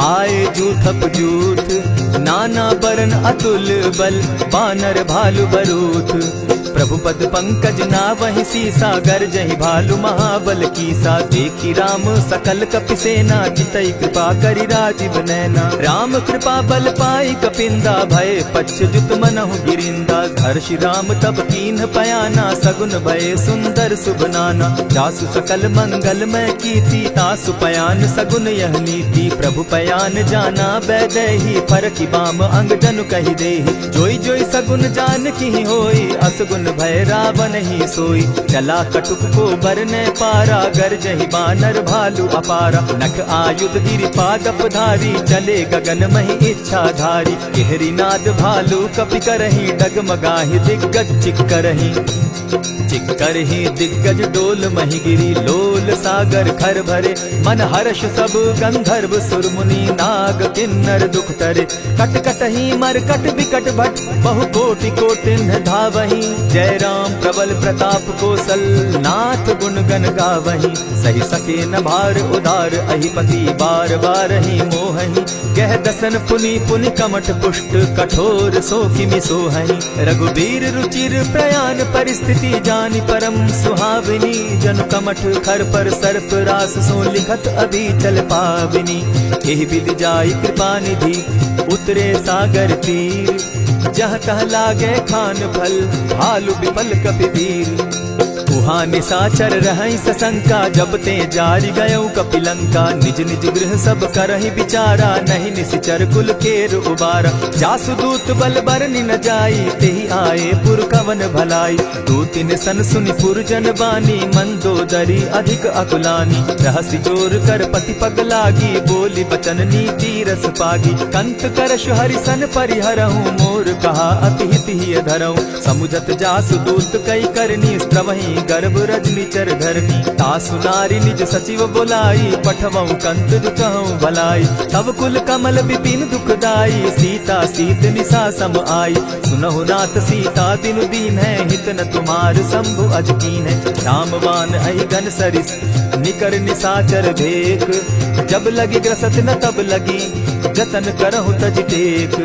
आए जूथप जूथ। नाना बरन अतुल बल, बानर भालु बरूथ। प्रभु पद पंकज नावहि सीसा, गरजहि भालु महाबल कीसा। देखी राम सकल कपि सेना, चितई कृपा करि राजीव नैना। राम कृपा बल पाई कपिंदा, भय पच्युत मनहु गिरिंदा। हर्षि राम तब कीन्ह पयाना, सगुन भय सुंदर शुभ नाना। जासु सकल मंगल मैं कीर्ति, तासु पयान सगुन यह नीति। प्रभु पयान जाना बैदेही, फरकि बाम अंग जनु कहि देहि। जोई जोई सगुन जान की होई, असगुन भय रावण ही सोई। चला कटुक को बरने पारा, गरजहि बानर भालु अपारा। नख आयुध गिरि पादप धारी, चले गगन महि इच्छा धारी। केहरी नाद भालु कपि करहि, डगमगाहि दिग्गज चिक करहि। चिक्कर ही दिग्गज डोल महिगिरी लोल सागर खर भरे मन हर्ष सब गंधर्व सुर मुनि नाग किन्नर दुख तरे कट कट ही मर कट बिकट भट बहु कोटि कोटिन्ह धावही जय राम प्रबल प्रताप कौशल नाथ गुण गण गावही सही सके न भार उदार अहिपति बार बार ही मोहही कह दसन पुनि पुनि कमठ पुष्ट कठोर सोखिमि सोहनी रघुबीर रुचिर प्रयाण परिस्थिति जानि परम सुहाविनी जन कमठ खर पर सर्प रास सो लिखत अभी चल पाविनी एहि विधि जाई कृपा निधि उतरे सागर तीर जहाँ तह लागे खान फल भालु विफल कपिवीर उहाँ निशाचर रहई सशंका जब ते जारी गयो कपिलंका निज निज गृह सब करहि विचारा नहीं निशिचर कुल केर उबारा जासु दूत बल बरनि न जाई तेहि आए पुर कवन भलाई दूतिन सन सुनि पुरजन बानी मंदोदरी अधिक अकुलानी रहसि जोर कर पति पग लागी बोली बचन नीति रस पागी कंत करश हरिसन परिहरहु मोर कहा अति हित ही धरहु समुझत जासु दूत कई करनी स्त्रवही गर्भ रजनी चर धरनी तासु नारी निज सचिव बोलाई पठवऊ कंत दुखहु भलाई तब कुल कमल विपिन दुखदाई सीता सीत निशा सम आई सुनहु नाथ सीता बिनु दीन है हित न तुम्हार शंभु अजकीन है रामवान अहिगन सरिस निकर निशाचर भेक जब लगी ग्रसत न तब लगी जतन करहु तज टेक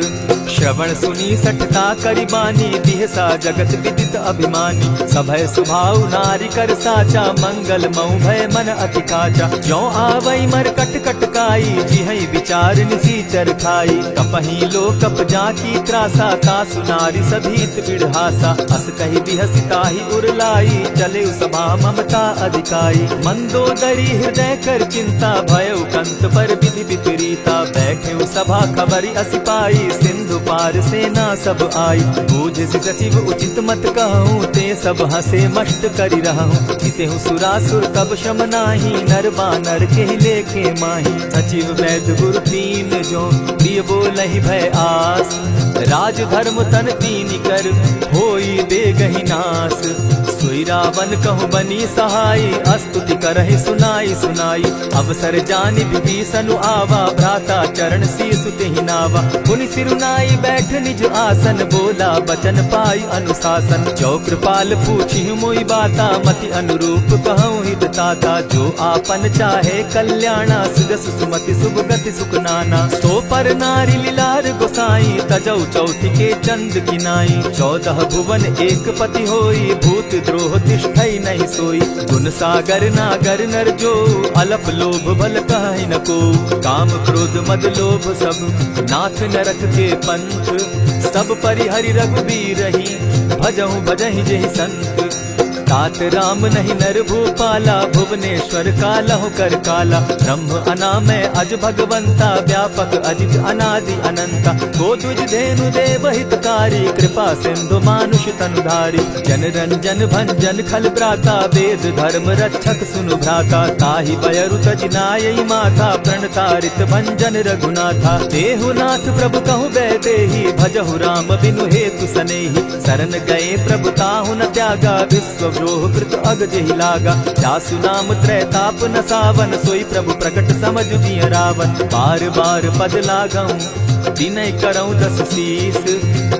श्रवण सुनी सठता करिबानी दिहसा जगत विदित अभिमानी सभय सुभाव नारी कर साचा मंगल मऊ भय मन अति काचा जो आवई मर कट कट काई जिहई विचार निसीचर खाई कपही लो कप जाकी त्रासा तासु नारी सभीत बिढ़ासा अस कही बिहसिता ही उरलाई चले सभा ममता अधिकाई मंदोदरी हृदय कर चिंता भयउ कंत पर विधि विपरीता बैठे सभा खबरी असिपाई सिंधु पार सेना सब आई बूझ सचिव उचित मत कहूँ ते सब हंसे मस्त करी रहूँ जितेहु सुरासुर तब शम नाही नर बानर के लेके माही सचिव वैद गुरु तीन जो प्रिय बोलहि भय आस राज धर्म तन तीन कर होई दे गहि नास सोई रावण कहु बनी सहाय अस्तुति करहि सुनाई सुनाई अवसर जानि विभीषण आवा भ्राता चरण शीसु तेहि नावा पुनि सिरुनाई बैठ निज आसन बोला बचन पाई अनुशासन जो कृपाल पूछि मोई बाता मति अनुरूप कहूँ हित ताता जो आपन चाहे कल्याणा सुजस सुमति शुभ गति सुख नाना सो पर नारी लीलार गोसाई तजौ चौथि के चंद किनाई 14 भुवन एक पति होई भूत द्रोह तिष्ठई नहीं सोई गुण सागर नागर नर जो अलप लोभ बल कहि न को काम क्रोध मद लोभ सब नाथ नरक के पंथ सब परिहरि रघुबीर रही भजहु भजहि जेहि संत तात राम नहीं नर भूपाला भुवनेश्वर कालहु कर काला ब्रह्म अनामय अज भगवंता व्यापक अजित अनादि अनंता गोदुज धेनु देव हितकारी कृपा सिंधु मानुष तनुधारी जन रंजन भंजन खल भ्राता वेद धर्म रक्षक सुनु भ्राता ताहि बयरु तज नायई माथा प्रणतारित भंजन रघुनाथा देहुनाथ प्रभु कहु बैदेहि भजहु राम बिनु हेतु सनेहि शरण गए प्रभु ताहु न त्यागा विश्व द्रोह कृत अग जेहि लागा जासु नाम त्रैताप न सावन सोई प्रभु प्रकट समझ जिय रावण बार बार पद लागऊं विनय करऊं 10 शीस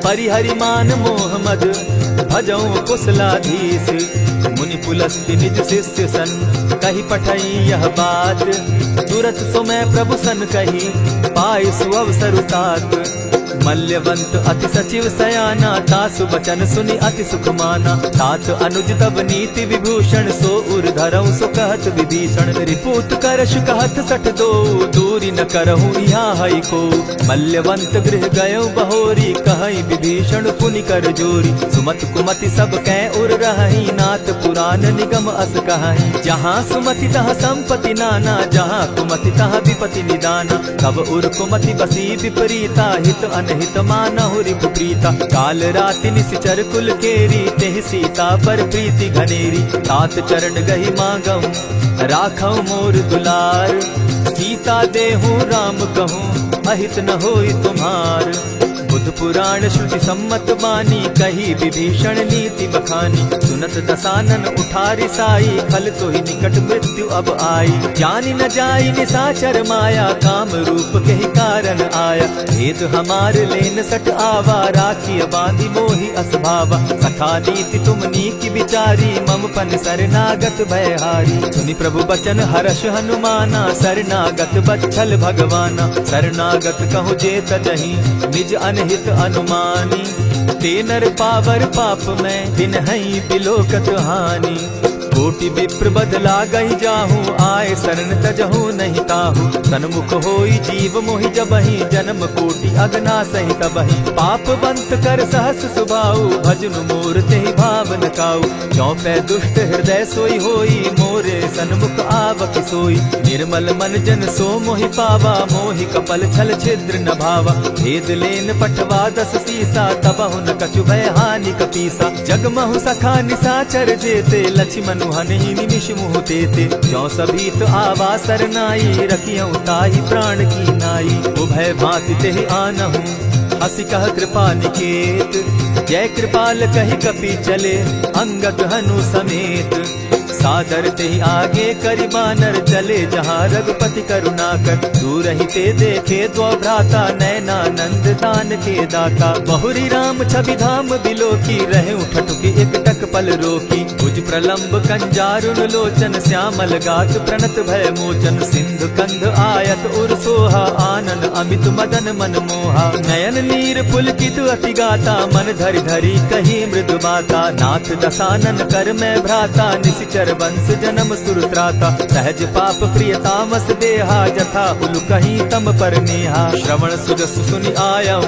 परिहरि मान मोह मद भजऊं कुशलाधीश मुनि पुलस्ति निज शिष्य सन कही पठई यह बात तुरत सो मैं प्रभु सन कही पाई सुअवसर तात मल्यवंत अति सचिव सयाना तासु बचन सुनि अति सुख माना तात अनुज तब नीति विभूषण सो उर धरऊं सो कहत विभीषण रिपुत करश कहत सठ दो दूरी न करहूं यहाँ हई को मल्यवंत गृह गयो बहोरी कहई विभीषण पुनि कर जोरी सुमत कुमति सब कै उर रही नाथ पुराण निगम अस कहई जहाँ सुमति तहाँ संपत्ति नाना जहाँ कुमति तहाँ विपति निदाना तब उर कुमति बसी विपरीता हित अनहित मानहु रिपुप्रीता काल राति निशिचर कुल केरी तेहि सीता पर प्रीति घनेरी तात चरण गहि मांगऊं राखऊं मोर दुलार सीता देहूं राम कहूं अहित न होई तुम्हार बुध पुराण श्रुति सम्मत बानी, कही विभीषण नीति बखानी। सुनत दसानन उठारी साई, खल तो ही निकट मृत्यु अब आई। जानी न जाई निशाचर माया, काम रूप के ही कारण आया। भेद हमार लेन सट आवा, राखी बांधी मोहि असभावा। सखा नीति तुम नीति विचारी, मम पन शरणागत भयहारी। सुनि प्रभु बचन हर्ष हनुमाना, शरणागत बच्छल भगवाना। शरणागत कहु जे तजहि, निज अनहित अनुमानी। ते नर पावर पाप में, तिन्हई बिलोकत हानि। कोटि विप्र बदला गई जाहू, आए शरण तजहू नहीं ताहू। सन्मुख होई जीव मोहि जबहि, जन्म कोटि अगना सहि तबहि। पाप बंत कर सहस सुभाऊ, भजनु मोर तेहि भाव न काऊ। चौपै दुष्ट हृदय सोई होई, मोरे सन्मुख आवक सोई। निर्मल मन जन सो मोहि पावा, मोहि कपल छल छिद्र न भावा। भेद लेन पटवा दस सीसा, तबहु न कछु भय हानि कपीसा। जगमहु सखा निशाचर जेते, लक्ष्मण हनहि निमिष मुह तेते। ज्यों सभीत आवा सरनाई, रखियौ ताहि प्राण की नाई। उभय भांति तेहि आनहु, हसी कह कृपा निकेत। जय कृपाल कहि कपि चले, अंगद हनु समेत। सादर तेहि आगे करि बानर, चले जहाँ रघुपति करुणाकर। दूर ही ते देखे दो भ्राता, नैनानंद दान के दाता। बहुरी राम छवि धाम बिलोकी, रहे ठठुकी एक टक पल रोकी। भुज प्रलंब कंजारुन लोचन, श्यामल गात प्रणत भय मोचन। सिंधु कंध आयत उर सोहा, आनन अमित मदन मन मोहा। नयन नीर पुलकित अति गाता, मन धरि धरि कही मृदु बाता। नाथ दसानन कर मैं भ्राता, निशिचर वंश जन्म सुरत्राता। सहज पाप प्रिय तामस देहा, जथा उलु कहीं तम पर नेहा। श्रवण सुजस सुनि आयऊ,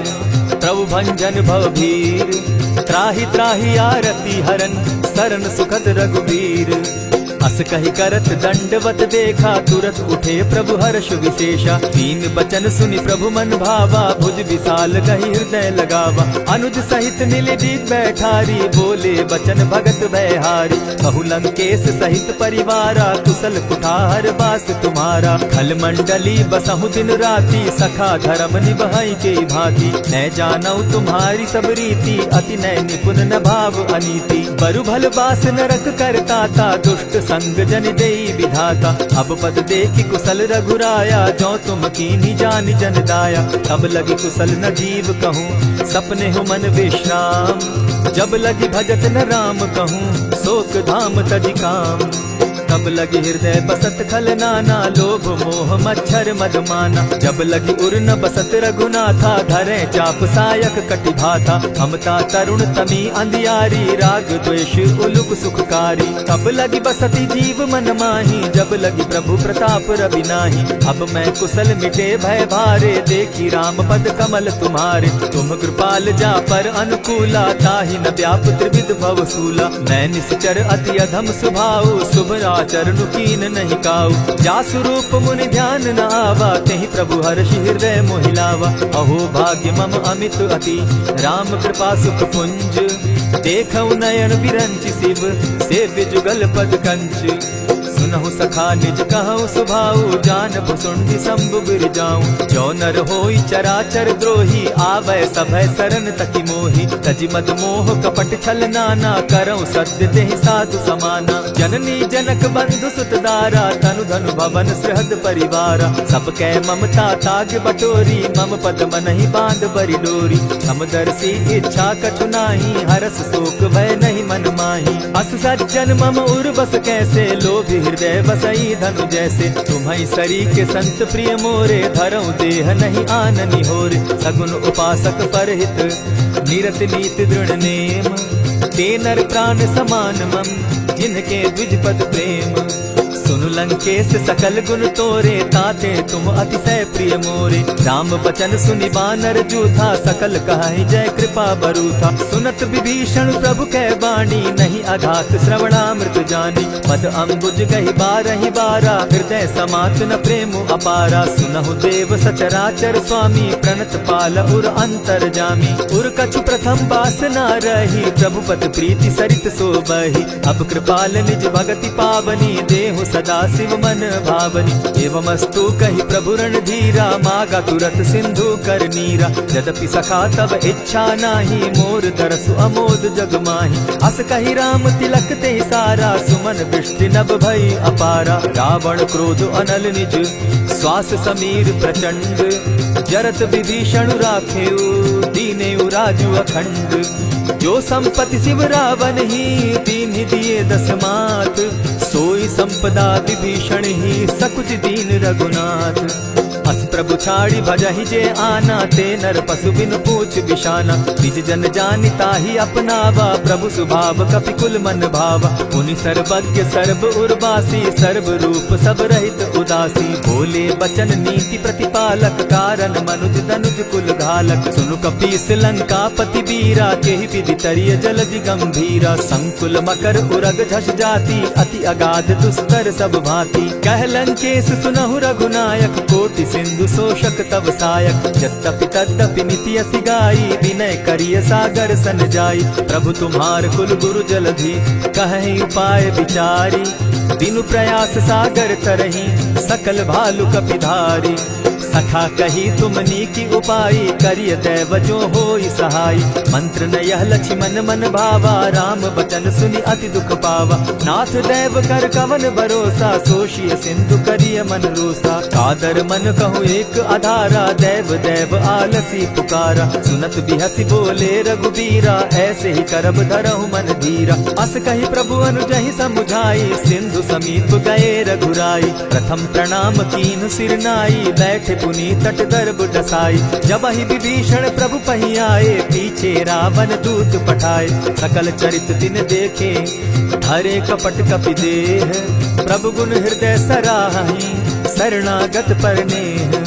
प्रभु भंजन भव भीर। त्राहि त्राहि आरती हरन, सरन सुखद रघुबीर। अस कहि करत दंडवत देखा, तुरत उठे प्रभु हर्ष विशेषा। दीन बचन सुनि प्रभु मन भावा, भुज विशाल कहि हृदय लगावा। अनुज सहित नीलदीप बैठारी, बोले बचन भगत भयहारी। कहु लंकेश सहित परिवारा, कुशल कुठार बास तुम्हारा। खल मंडली बसहु दिन राति, सखा धर्म निभाई के भांति। न जानौ तुम्हारी सब रीति, अति नय निपुण न भाव अनीति। बरु भल बास नरक करताता, दुष्ट संग जन देई विधाता। अब पद देखि कुशल रघुराया, जो तुम कीनी जान जन दाया। तब लगी कुशल न जीव कहूँ, सपने हो मन विश्राम। जब लगी भजत न राम कहूँ, शोक धाम तजि काम। तब लगी हृदय बसत खल नाना, लोभ मोह मच्छर मदमाना। जब लगी उर न बसत रघुनाथा, धरे चाप सायक कटि भाथा। हमता तरुण तमी अंधियारी, राग द्वेष उलुक सुखकारी। तब लगी बसती जीव मन माही, जब लगी प्रभु प्रताप रवि नाही। अब मैं कुशल मिटे भय भारे, देखी राम पद कमल तुम्हारे। तुम कृपाल जा पर अनुकूला, ताहि न व्याप त्रिविध भव सूला। मैं निश्चर अति अधम स्वभाव, शुभ चरणु कीन नहीं काऊ। जासु रूप मुनि ध्यान न आवा, तेहि प्रभु हर्षि हृदय मोहिलावा। अहो भाग्य मम अमित अति, राम कृपा सुख पुंज। देखऊ नयन बिरंचि शिव, सेव्य जुगल पद कंच। सुनहु सखा निज कहु सुभाऊ, जानबु सुंडि शंभु गिर जाऊं। जो नर होई चराचर द्रोही, आवै सभय सरन तकी मोही। तजि मद मोह कपट छल नाना, करऊं सत्य तेहि साधु समाना। जननी जनक बंधु सुत दारा, तनु धनु भवन सृहद परिवारा। सब कै ममता ताग बटोरी, मम पद मनहि बांध बरि डोरी। समदर्शी इच्छा कछु नाही, हरस शोक भय नहीं मन माही। अस सज्जन मम उर बस कैसे, लोभी हृदय बसई धनु जैसे। तुम्हारी सरी के संत प्रिय मोरे, धरऊ देह नहीं आननि होरे। सगुन उपासक परहित, निरत नीति दृढ़ नेम। ते नर प्राण समान मम, जिनके द्विज पद प्रेम। सुनु लंकेश सकल गुण तोरे, ताते तुम अतिशय प्रिय मोरे। राम बचन सुनि बानर जूथा, सकल कहाहि जय कृपा बरूथा। सुनत विभीषण प्रभु कै बाणी, नहीं अघात श्रवणामृत जानी। पद अम्बुज गहि बारहि बारा, हृदय समात न प्रेम अपारा। सुनहु देव सचराचर स्वामी, प्रणत पाल उर अंतर जामी। उर कछु प्रथम बास न रही, प्रभु पद प्रीति सरित सोबहि। अब कृपाल निज भगति पावनी, देहु सदा सदा शिव मन भावनी। एवमस्तु कहि प्रभु रणधीरा, मागा तुरत सिंधु कर नीरा। यद्यपि सखा तब इच्छा नाही, मोर दरसु अमोद जग माही। अस कहि राम तिलक ते सारा, सुमन दृष्टि नभ भई अपारा। रावण क्रोध अनल निज, श्वास समीर प्रचंड। जरत विभीषण राखेउ, दीनेउ राजु अखंड। जो संपत्ति शिव रावण ही, दीन दिए दस मात। सोई संपदा विभीषण ही, सकुच दीन रघुनाथ। अस प्रभु छाड़ी भजहि जे आना, ते नर पशु बिन पूछ बिशाना। निज जन जानिता ही अपनावा, प्रभु स्वभाव कपि कुल मन भावा। मुनि सर्वज्ञ सर्व उर्वासी, सर्व रूप सब रहित उदासी। बोले बचन नीति प्रतिपालक, कारण मनुज दनुज कुल घालक। सुनु कपीस लंकापति वीरा, केहि विधि तरिय जलधि गंभीरा। संकुल मकर उरग झष जाति, अति अगाध दुस्तर सब भांति। कह लंकेश सुनहु रघुनायक, कोटि सिंधु शोषक तब सायक। यद्यपि तद्यपि नीति असि गाई, विनय करिय सागर सन जाई। प्रभु तुम्हार कुल गुरु जलधि, कहि उपाय विचारी। दिनु प्रयास सागर तरही, सकल भालु कपिधारी। सखा कही तुमनी की उपाय, करिय दैव जो होई सहाय। मंत्र न यह लक्ष्मण मन भावा, राम बचन सुनि अति दुख पावा। नाथ दैव कर कवन भरोसा, सोषिय सिंधु करिय मन रोसा। कादर मन कहूँ एक आधारा, दैव दैव आलसी पुकारा। सुनत बिहसी बोले रघुबीरा, ऐसे ही करब धरहु मन धीरा। अस कही प्रभु अनुजहि समुझाई, सिंधु समीप गए रघुराई। प्रथम प्रणाम कीन सिर नाई, बैठे पुनि तट दर्ब डसाई। जब ही विभीषण प्रभु पही आए, पीछे रावण दूत पठाए। सकल चरित दिन देखे, हरे कपट कपि देह। प्रभु गुण हृदय सराहि, शरणागत पर नेह।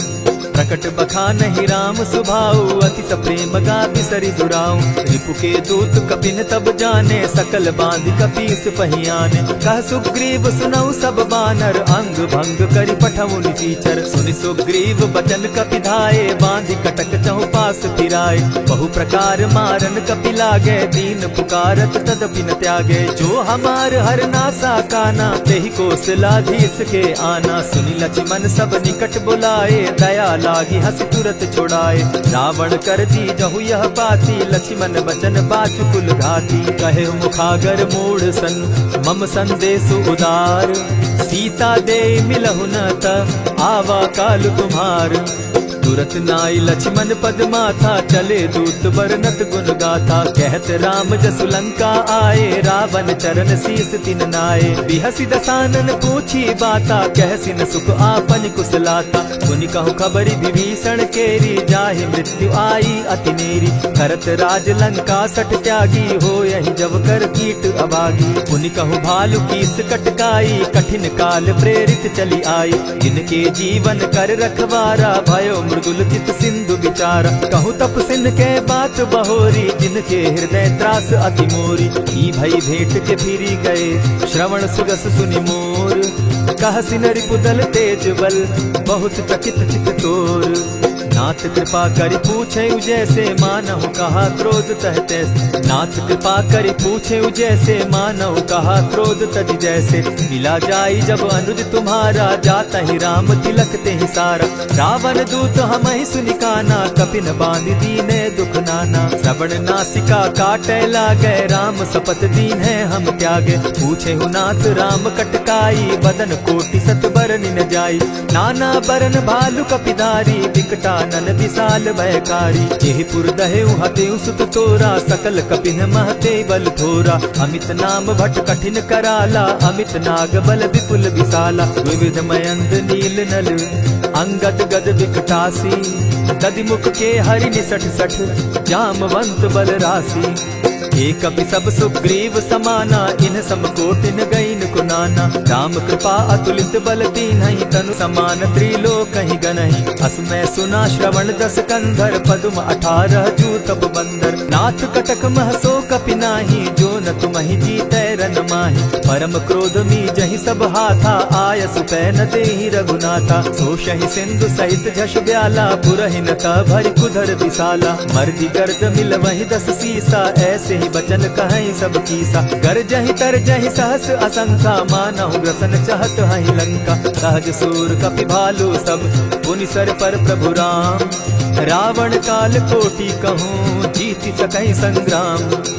प्रकट बखानहि राम सुभाऊ, अति प्रेम गा बिसरि दुराऊ। रिपु के दूत कपिन तब जाने, सकल बांधि कपीस पहियाने। कह सुग्रीव सुनऊ सब बानर, अंग भंग करि पठऊ निचीचर। सुनि सुग्रीव बचन कपि धाये, बांधि कटक चहु पास फिराए। बहु प्रकार मारन कपि लागे, दीन पुकारत तदपि न त्यागे। जो हमार हर नासा काना, तेहि कौशलाधीश के आना। सुनि लक्ष्मण सब निकट बुलाए, दया लागी हंसी तुरत छुड़ाए। रावण कर दी जहु यह बाती, लक्ष्मण बचन बाचु कुल घाती। कहे मुखागर मूढ़ सन, मम संदेश उदार। सीता दे मिलहु न त, आवा काल तुम्हार। तुरत नाई लक्ष्मण पद माथा, चले दूत बरनत गुण गाथा। कहत राम जसु लंका आए, रावण चरण शीस तिन नाये। बिहसी दसानन पूछी बाता, कहसी न सुख आपन कुशलाता। सुनि कहु खबरी विभीषण केरी, जाहि मृत्यु आई अति नेरी। करत राज लंका सठ त्यागी, हो यही जब कर कीट अभागी। पुनि कहु भालु कीस कटकाई, कठिन काल प्रेरित चली आई। जिनके जीवन कर रखवारा, भयो मृदुल चित सिंधु विचार। कहु तप सिन के बात बहोरी, जिनके हृदय त्रास अति मोरी। ई भई भेंट के फिरी गए, श्रवण सुगस सुनि मोर। कह सिन रिपुदल तेज बल, बहुत चकित चित तोर। नाथ कृपा करि पूछे जैसे, मानहु कहा क्रोध तह तैसे। नाथ कृपा करि पूछे जैसे, मानहु कहा क्रोध तज जैसे। मिला जाई जब अनुज तुम्हारा, जाता ही राम तिलक ते ही सारा। रावण दूत हम ही सुनिकाना, कपिन बांध दीने दुख नाना। श्रवण नासिका काटे लागे, राम सपत दीन है हम त्यागे। पूछे हु नाथ राम कटकाई, बदन कोटि सत बरन न जाई। नाना बरन भालु कपिधारी, विकटानन विशाल भयकारी। जेहि पुर दहेउ हतेउ सुत तोरा, सकल कपिन महते बल थोरा। अमित नाम भट कठिन कराला, अमित नाग बल विपुल विशाला। विविध मयंद नील नल, अंगद गद विकटासी। दधिमुख के हरि निसठ सठ, जामवंत बल राशि। एक कपि सब सुग्रीव समाना, इन समकोटिन गईन कुनाना। राम कृपा अतुलित बल दीन्हि, तनु समान त्रिलोक ही गनहि। अस मैं सुना श्रवण दस कंधर, पदुम 18 जूतप बंदर। नाथ कटक महसो कपि नाही, जो न तुम्हि जीतै रन माहि। परम क्रोध मी जहि सब हाथा, आय सुपै न देहि रघुनाथा। सोषहि सिंधु सहित झष ब्याला, पुरहि न ता भरि कुधर विसाला। मर्दि गर्द मिल वहि 10 सीसा, ऐसे ही बचन कहै सब कीसा। गरजहि तरजहि सहस असंख्या, मानहु ग्रसन चहत हहि लंका। सहज सूर कपि भालु सब, पुनि सर पर प्रभु राम। रावण काल कोटि कहूँ, जीति सकहि संग्राम।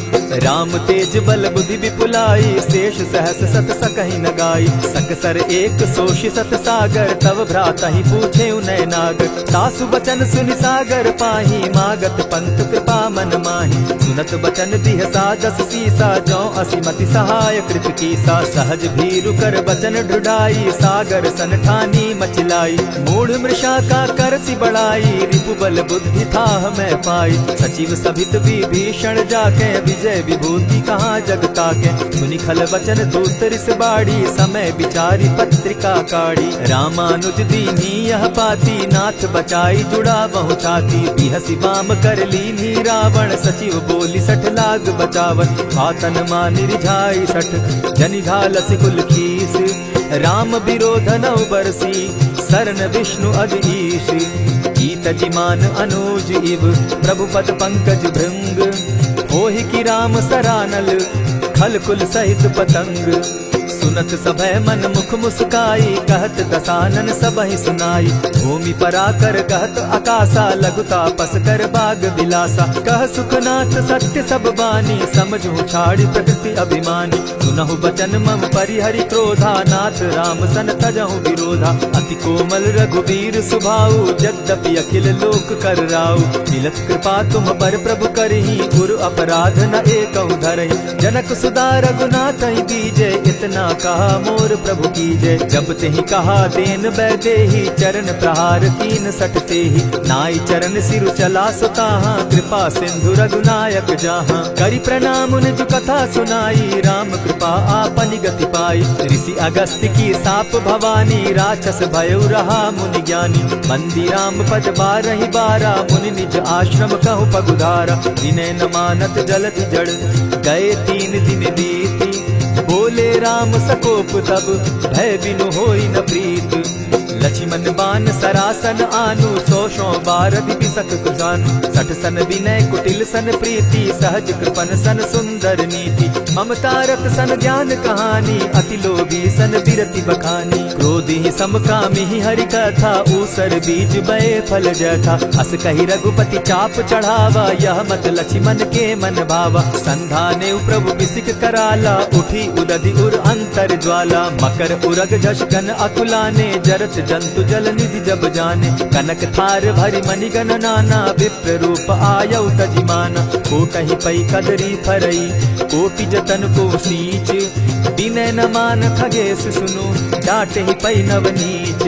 राम तेज बल बुद्धि विपुलाई, शेष सहस सत सकहि न गाई। सकसर एक सोषि सत सागर, तव भ्राता ही पूछे उनय नागर। सासु बचन सुनि सागर पाही, मागत पंत कृपा मन माही। सुनत बचन दिह सादस सीसा, जौ असिमति सहाय कृत कीसा। सहज भीरु कर बचन ढुढ़ाई, सागर सन ठानी मचिलाई। मूढ़ मृषा का कर सि बढ़ाई, रिपु बल बुद्धि थाह मैं पाई। सचिव सभित विभीषण जाके, विजय विभूति कहाँ जगता के। सुनि खल वचन दूत रिस बाड़ी, समय विचारी पत्रिका काढ़ी। रामानुज दीनी यह पाती, नाथ बचाई जुड़ा बहु छाती। बिहसी बाम कर लीनी रावण, सचिव बोली 60 लाग बचावन। आतन मानि रिझाई 60, जनि घालसि कुल कीस। राम विरोध नौ बरसी, सरन विष्णु अधीश। कीत जिमान अनुज इव, प्रभु पद पंकज भृंग। होहि की राम सरानल, खल कुल सहित पतंग। सुनत सभय मन मुख मुस्काई, कहत दसानन सबहि सुनाई। भूमि पराकर कहत आकाशा, लघु तापस कर बाग बिलासा। कह सुखनाथ सत्य सब बानी, समझू छाड़ी प्रकृति अभिमानी। सुनहु बचन मम परिहरि क्रोधा, नाथ राम सन तजहु विरोधा। अति कोमल रघुबीर सुभाऊ, यद्यपि अखिल लोक कर राऊ। मिलत कृपा तुम पर प्रभु करही, गुरु अपराध न एकहु धरहि। जनक सुदा रघुनाथ दीजे, इतना कहा मोर प्रभु कीजय। जब तेहि कहा देन बैदेही, चरण प्रहार कीन सटते ही। नाई चरण सिरु चला सुताहा, कृपा सिंधु रघुनायक जाहा। करि प्रणाम निज कथा सुनाई, राम कृपा आपनि गति पाई। ऋषि अगस्त्य की साप भवानी, राक्षस भयउ रहा मुनि ज्ञानी। बंदी राम पद बारहि बारा, मुनि निज आश्रम कहु पगुधारा। विनय न मानत जलधि जड़, गए 3 दिन बीती। बोले राम सकोप तब, भय बिनु होई न प्रीत। लक्ष्मण बान सरासन आनु, 100 बारधि बिसक कुजानु। 60 सन विनय कुटिल सन प्रीति, सहज कृपन सन सुंदर नीति। ममता रत सन ज्ञान कहानी, अति लोभी सन बिरति बखानी। क्रोधी समकामी हरि कथा, ऊसर बीज बये फल जथा। अस कहि रघुपति चाप चढ़ावा, यह मत लक्ष्मण के मन भावा। संधाने प्रभु बिसिक कराला, उठी उदधि उर अंतर ज्वाला। मकर उरग झष गन अकुलाने, जरत जंतु जल निधि जब जाने। कनक थार भरि मणिगण नाना, विप्र रूप आयउ तजिमाना। कोटहि पै कदरी फरई, कोटि जतन को सींच। विनय न मान खगेश सुनु, डांटहि पै नवनीच।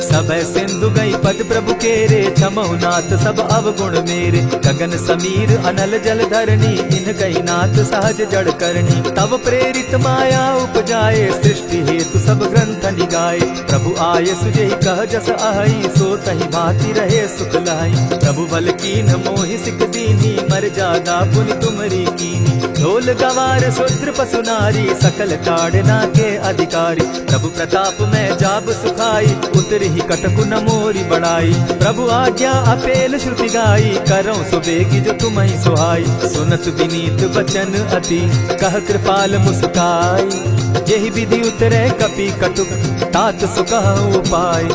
सभय सिंधु गई पद प्रभु केरे, क्षमहु नाथ सब अवगुण मेरे। गगन समीर अनल जल धरनी, इन गई नाथ सहज जड़ करनी। तब प्रेरित माया उपजाए, सृष्टि हेतु सब ग्रंथ निगाए। प्रभु आये सुजेहि कह जस अहई, सो तहि भांति रहे सुख लहई। प्रभु बल कीन मोहि सिख दीनी, मर जादा पुनि तुमरी कीनी। ढोल गवार शूद्र पशु नारी, सकल ताड़ना के अधिकारी। प्रभु प्रताप में जाब सुखाई, उतरि कटकु न मोरी बड़ाई। प्रभु आज्ञा अपेल श्रुति गाई, करौ सो बेगी जो तुम्हि सुहाई। सुनत विनीत बचन अति, कह कृपाल मुस्काई। जेहि विधि उतरे कपि कटुक, तात सो कहु उपाय।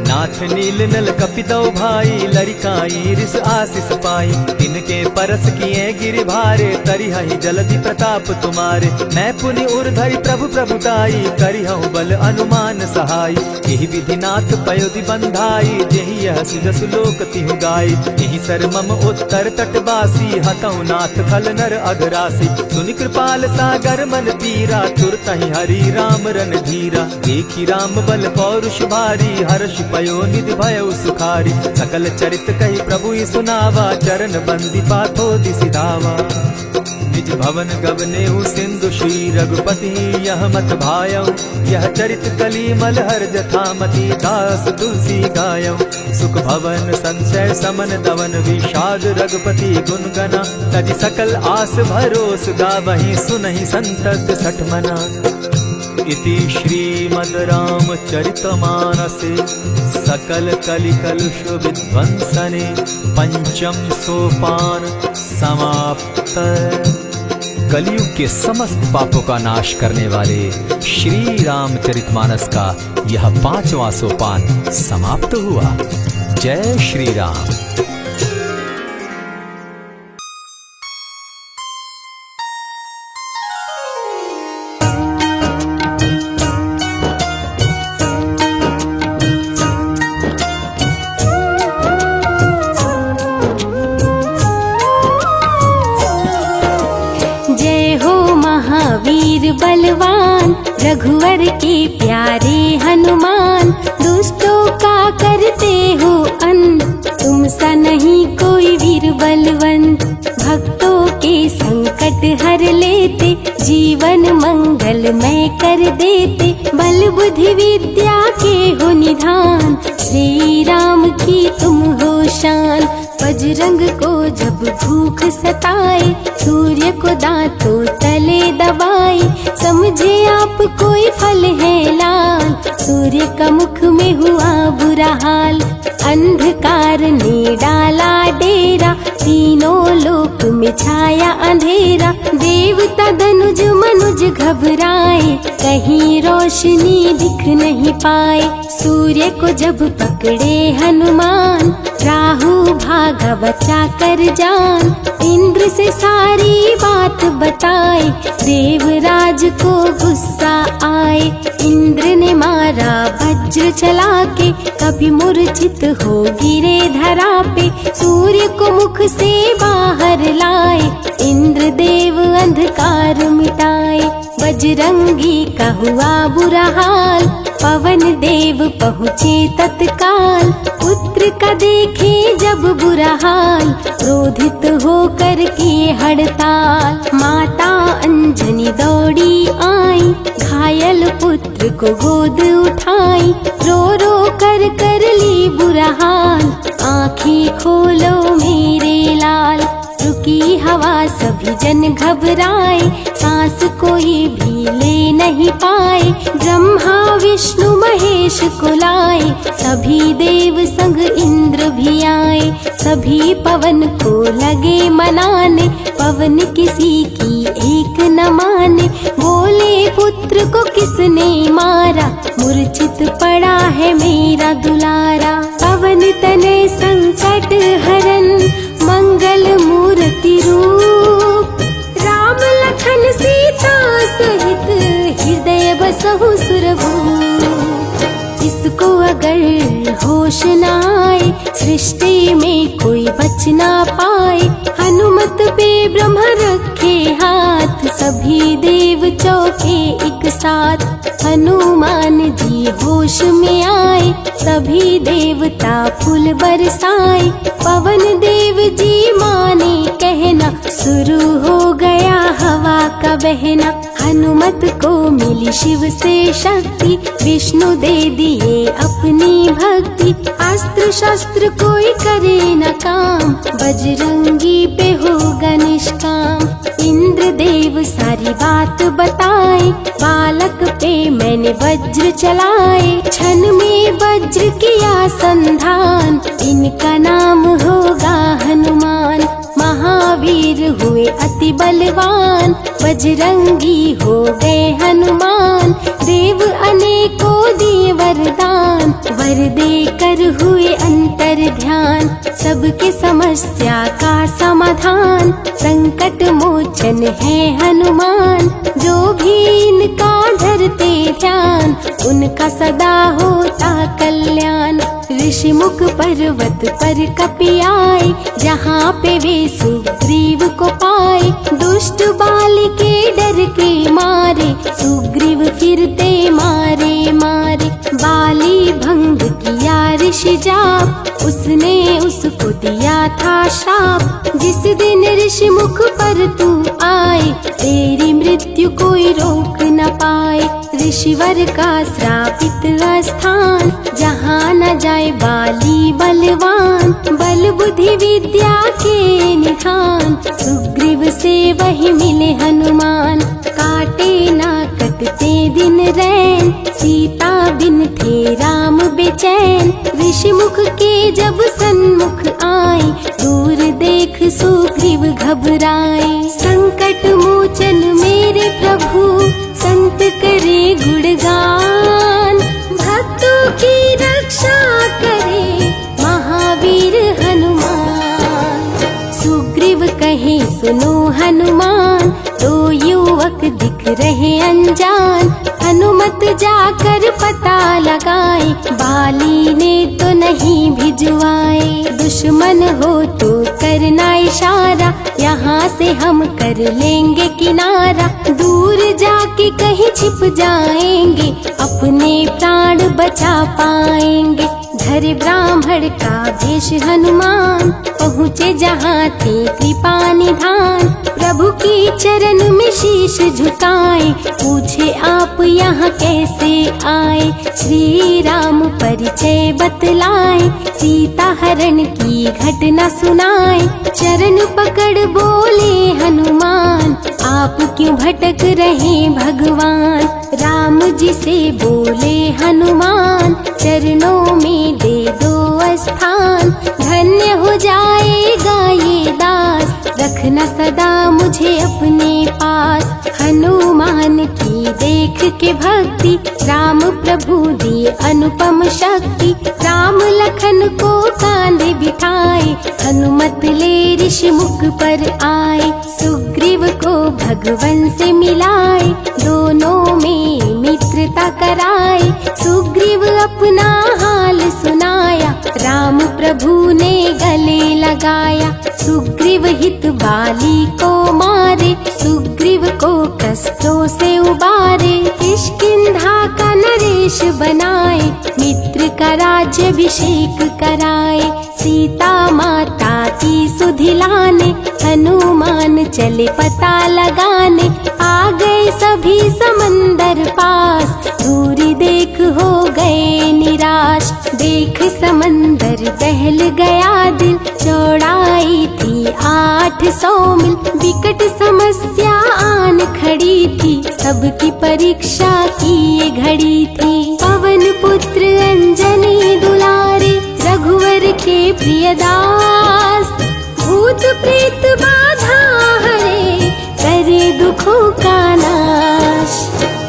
नाथ नील नल कपि दो भाई, लरिकाई रिस आशीष पाई। तिनके परस किए गिरि भारे, तरिहहि जलधि प्रताप तुम्हारे। मैं पुनि उर्धरि प्रभु प्रभुताई, करिहउ बल अनुमान सहाय। एहि विधि नाथ पयोधि बंधाई, जेहि यह सुजसु लोक तिहु गाई। एहि सर मम उत्तर तटवासी, हतउ नाथ खल नर अघरासी। सुनि कृपाल सागर मन पीरा, तुरतहि हरि राम रन धीरा। देखि राम बल पौरुष भारी, हर्ष पयो निधि भयउ सुखारी। सकल चरित कहि प्रभु सुनावा, चरण बंदी पाथो दिसि धावा। निज भवन गबनेउ सिंधु श्री रघुपति यह मत भायौ। यह चरित कली मलहर जथामति दास तुलसी गायौ। सुख भवन संशय समन दवन विषाद रघुपति गुण गना। तज सकल आस भरोस गावहि सुनहि संतत सठ मना। इति श्रीमद् रामचरितमानसे सकल कलिकलुष विध्वंसने पंचम सोपान समाप्त। कलयुग के समस्त पापों का नाश करने वाले श्री रामचरितमानस का यह 5वां सोपान समाप्त हुआ। जय श्री राम। वीर बलवान रघुवर के प्यारे हनुमान। दुष्टों का करते हो अंत तुम सा नहीं कोई वीर बलवंत। भक्तों के संकट हर लेते जीवन मंगलमय कर देते। बल बुद्धि विद्या के हो निधान श्री राम की तुम हो शान। बजरंग को जब भूख सताए सूर्य को दांतों तले दबाए। समझे आप कोई फल है लाल सूर्य का मुख में हुआ बुरा हाल। अंधकार ने डाला डेरा तीनों लोक में छाया अंधेरा। देवता धनुज मनुज घबराए कहीं रोशनी दिख नहीं पाए। सूर्य को जब पकड़े हनुमान राहु भागा बचा कर जान। इंद्र से सारी बात बताए देवराज को गुस्सा आए। इंद्र ने मारा वज्र चला के कभी मूर्छित हो गिरे धरा पे। सूर्य को मुख से बाहर लाए इंद्र देव अंधकार मिटाए। बजरंगी का हुआ बुरा हाल पवन देव पहुँचे तत्काल। पुत्र का देखे जब बुरा हाल क्रोधित होकर किए हड़ताल। माता अंजनी दौड़ी आई घायल पुत्र को गोद उठाई। रो रो कर ली बुरा हाल आँखें खोलो मेरे लाल। रुकी हवा सभी जन घबराए सांस कोई भी ले नहीं पाए। ब्रह्मा विष्णु महेश को लाए सभी देव संग इंद्र भी आए। सभी पवन को लगे मनाने पवन किसी की एक न माने। बोले पुत्र को किसने मारा मूर्छित पड़ा है मेरा दुलारा। पवन तने संकट हरन मंगल मूर्ति रूप। राम लखन सीता सहित हृदय बसहु सुरभूप। इसको अगर होश न आए सृष्टि में कोई बच ना पाए। हनुमत पे ब्रह्म रखे हाथ सभी देव चौके एक साथ। हनुमान जी होश में आए सभी देवता फूल बरसाए। पवन देव जी माने कहना शुरू हो गया हवा का बहना। हनुमत को मिली शिव से शक्ति विष्णु दे दिए अपनी भक्ति। अस्त्र शस्त्र कोई करे न काम बजरंगी पे होगा निष्काम। इंद्र देव सारी बात बताए बालक पे मैंने वज्र चलाए। क्षण में वज्र किया संधान इनका नाम होगा हनुमान। महावीर हुए अति बलवान बजरंगी हो गए हनुमान। देव अनेकों दिए वरदान वर दे कर हुए अंतर ध्यान। सबके समस्या का समाधान संकट मोचन है हनुमान। जो भी इनका धरते ध्यान उनका सदा होता कल्याण। ऋषिमुख पर्वत पर कपि आए जहाँ पे वे सुग्रीव को पाए। दुष्ट बाल के डर के मारे सुग्रीव फिरते मारे मारे। बाली भंग किया ऋषि जाप उसने उसको दिया था श्राप। जिस दिन ऋषि मुख पर तू आए मृत्यु कोई रोक न पाए। ऋषिवर का श्रापित स्थान, जहाँ न जाए बाली बलवान। बल बुद्धि विद्या के निधान, सुग्रीव से वही मिले हनुमान। काटे ना कटते दिन रैन, सीता बिन थे राम बेचैन। ऋषि मुख के जब सन्मुख आए, दूर देख सुग्रीव घबराए। संकट मोचन मेरे प्रभु, संत करे गुणगान। भक्तों की रक्षा करे महावीर हनुमान। सुग्रीव कहे सुनो हनुमान, दो युवक दिख रहे अनजान। हनुमत जाकर पता लगाए, बाली ने तो नहीं भिजवाए। दुश्मन हो तो करना इशारा, यहाँ से हम कर लेंगे किनारा। दूर जाके कहीं छिप जाएंगे, अपने प्राण बचा पाएंगे। धरे ब्राह्मण का भेष हनुमान, पहुँचे जहाँ थे कृपा निधान। प्रभु की चरण में शीश झुकाए, पूछे आप यहाँ कैसे आए। श्री राम परिचय बतलाए, सीता हरण की घटना सुनाए। चरण पकड़ बोले हनुमान, आप क्यों भटक रहे भगवान। राम जी से बोले हनुमान, चरणों में दे दो स्थान। धन्य हो जाएगा ये दास, रखना सदा मुझे अपने पास। हनुमान की देख के भक्ति, राम प्रभु दिए अनुपम शक्ति। राम लखन को कांधे बिठाए, हनुमत ले ऋषि मुख पर आए। सुग्रीव को भगवन से मिलाए, दोनों में मित्रता कराए। सुग्रीव अपना हाल सुनाया, राम प्रभु ने गले लगाया। सुग्रीव हित बाली को मारे, सुग्रीव को कष्टों से उबारे। किष्किंधा का नरेश बनाए, मित्र का राज्याभिषेक कराए। सीता माता की सुधिलाने, हनुमान चले पता लगाने। आ गए सभी समंदर पास, दूरी देख हो गए निराश। देख समंदर दहल गया दिल, चौड़ाई थी 800 मील। विकट समस्या आन खड़ी थी, सबकी परीक्षा की ये घड़ी थी। पवन पुत्र अंजनी दुलारे, रघुवर के प्रिय दास। भूत प्रेत बाधा हरे, करे दुखों का नाश।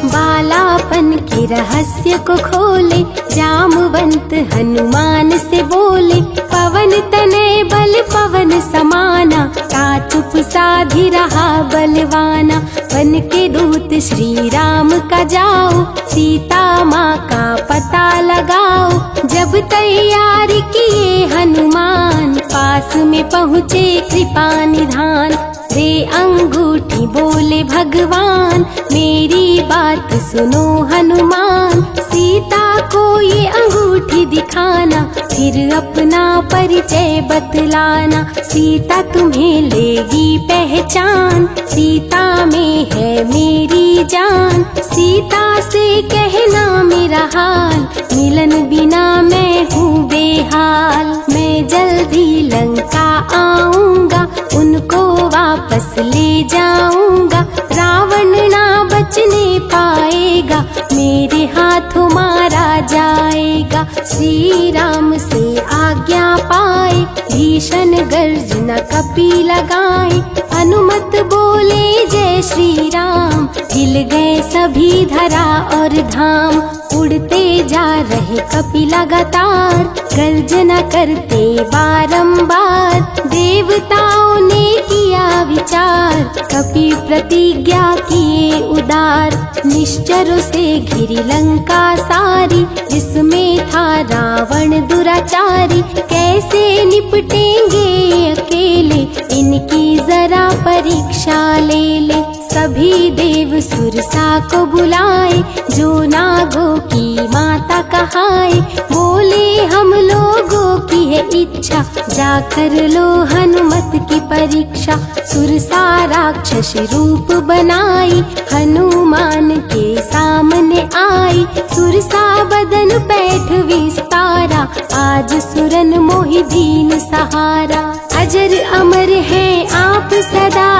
बालापन के रहस्य को खोले, जामवंत हनुमान से बोले। पवन तनय बल पवन समाना, ता चुप साधी रहा बलवाना। वन के दूत श्री राम का जाओ, सीता माँ का पता लगाओ। जब तैयार किए हनुमान, पास में पहुँचे कृपा निधान। रे अंगूठी बोले भगवान, मेरी बात सुनो हनुमान। सीता को ये अंगूठी दिखाना, फिर अपना परिचय बतलाना। सीता तुम्हें लेगी पहचान, सीता में है मेरी जान। सीता से कहना मेरा हाल, मिलन बिना मैं हूँ बेहाल। मैं जल्दी लंका आऊँगा, उनको वापस ले जाऊंगा। रावण ना बचने पाएगा, मेरे हाथों मारा जाएगा। श्री राम से आज्ञा पाए, भीषण गर्जना कपि लगाए। अनुमत बोले जय श्री राम, हिल गए सभी धरा और धाम। उड़ते जा रहे कपि लगातार, गर्जना करते बारंबार। देवताओं ने किया विचार, कपि प्रतिज्ञा किए उदार। निश्चरों से घिरी लंका सारी, जिसमें था रावण दुराचारी। कैसे निपटेंगे अकेले, इनकी जरा परीक्षा ले ले। तभी देव सुरसा को बुलाए, जो नागों की माता कहाए। बोले हम लोगों की है इच्छा, जाकर लो हनुमत की परीक्षा। सुरसा राक्षस रूप बनाई, हनुमान के सामने आई। सुरसा बदन बैठ विस्तारा, आज सुरन मोहि दीन सहारा। अजर अमर है आप सदा,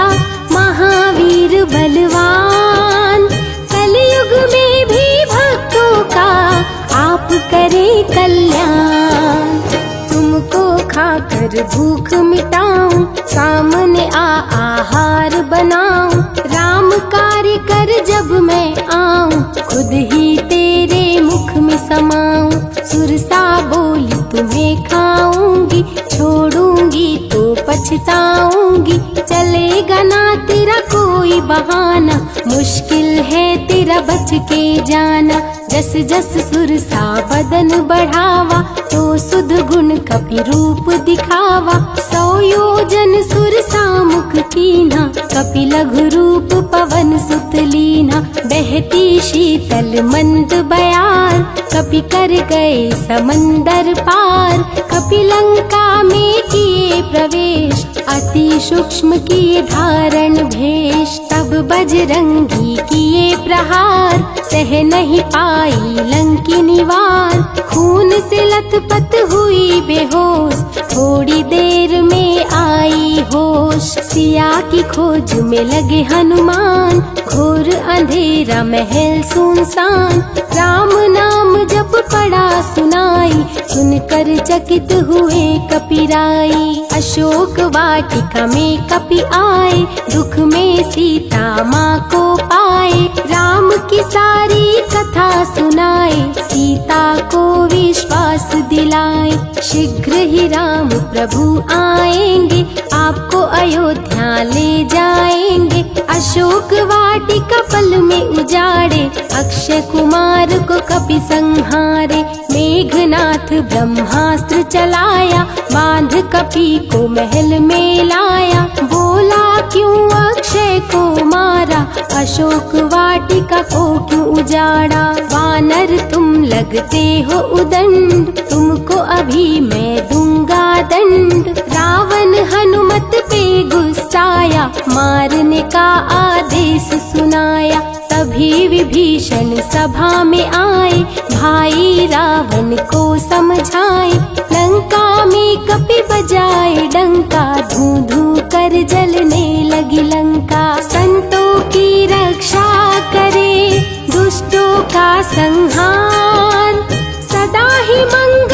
महावीर बलवान। कलयुग में भी भक्तों का आप करें कल्याण। तुमको खाकर भूख मिटाऊं, सामने आहार बनाऊं। राम कार्य कर जब मैं आऊं, खुद ही तेरे मुख में समाऊं। सुरसा बोली तुम्हें खाऊंगी, छोड़ूंगी तो पछताऊंगी। चलेगा ना तेरा कोई बहाना, मुश्किल है तेरा बच के जाना। जस जस सुरसा बदन बढ़ावा, तो सुध गुण कपि रूप दिखावा। 100 योजन सुरसा मुख कीन्हा, कपि लघु रूप पवन सुत लीन्हा। बहती शीतल मंद बयार, कपि कर गए समंदर पार। कपि लंका में किए प्रवेश, अति सूक्ष्म किए धारण भेष। तब बजरंगी किए प्रहार, सह नहीं पाई लंकिनी वार। खून से लथपथ हुई बेहोश, थोड़ी देर में आई होश। सिया की खोज में लगे हनुमान, घोर अंधेरा महल सुनसान। राम नाम जप पड़ा सुनाई, सुनकर चकित हुए कपिराई। अशोक वाटिका में कपि आए, दुख में सीता माँ को पाए। राम की सारी कथा सुनाए, सीता को विश्वास दिलाए। शीघ्र ही राम प्रभु आएंगे, आपको अयोध्या ले जाएंगे। अशोक वाटिका पल में उजाड़े, अक्षय कुमार को कपि संहारे। मेघनाथ ब्रह्मास्त्र चलाया, बांध कपि को महल में लाया। बोला क्यों अक्षय को मारा, अशोक वाटिका को क्यों उजाड़ा। वानर तुम लगते हो उदंड, तुमको अभी मैं दूंगा दंड। रावण हनुमत पे गुस्साया, मारने का आदेश सुनाया। तभी विभीषण सभा में आए, भाई रावण को समझाए। लंका में कपि बजाए डंका, धू धू कर जलने लगी लंका। संतों की रक्षा करे, दुष्टों का संहार, सदा ही मंगल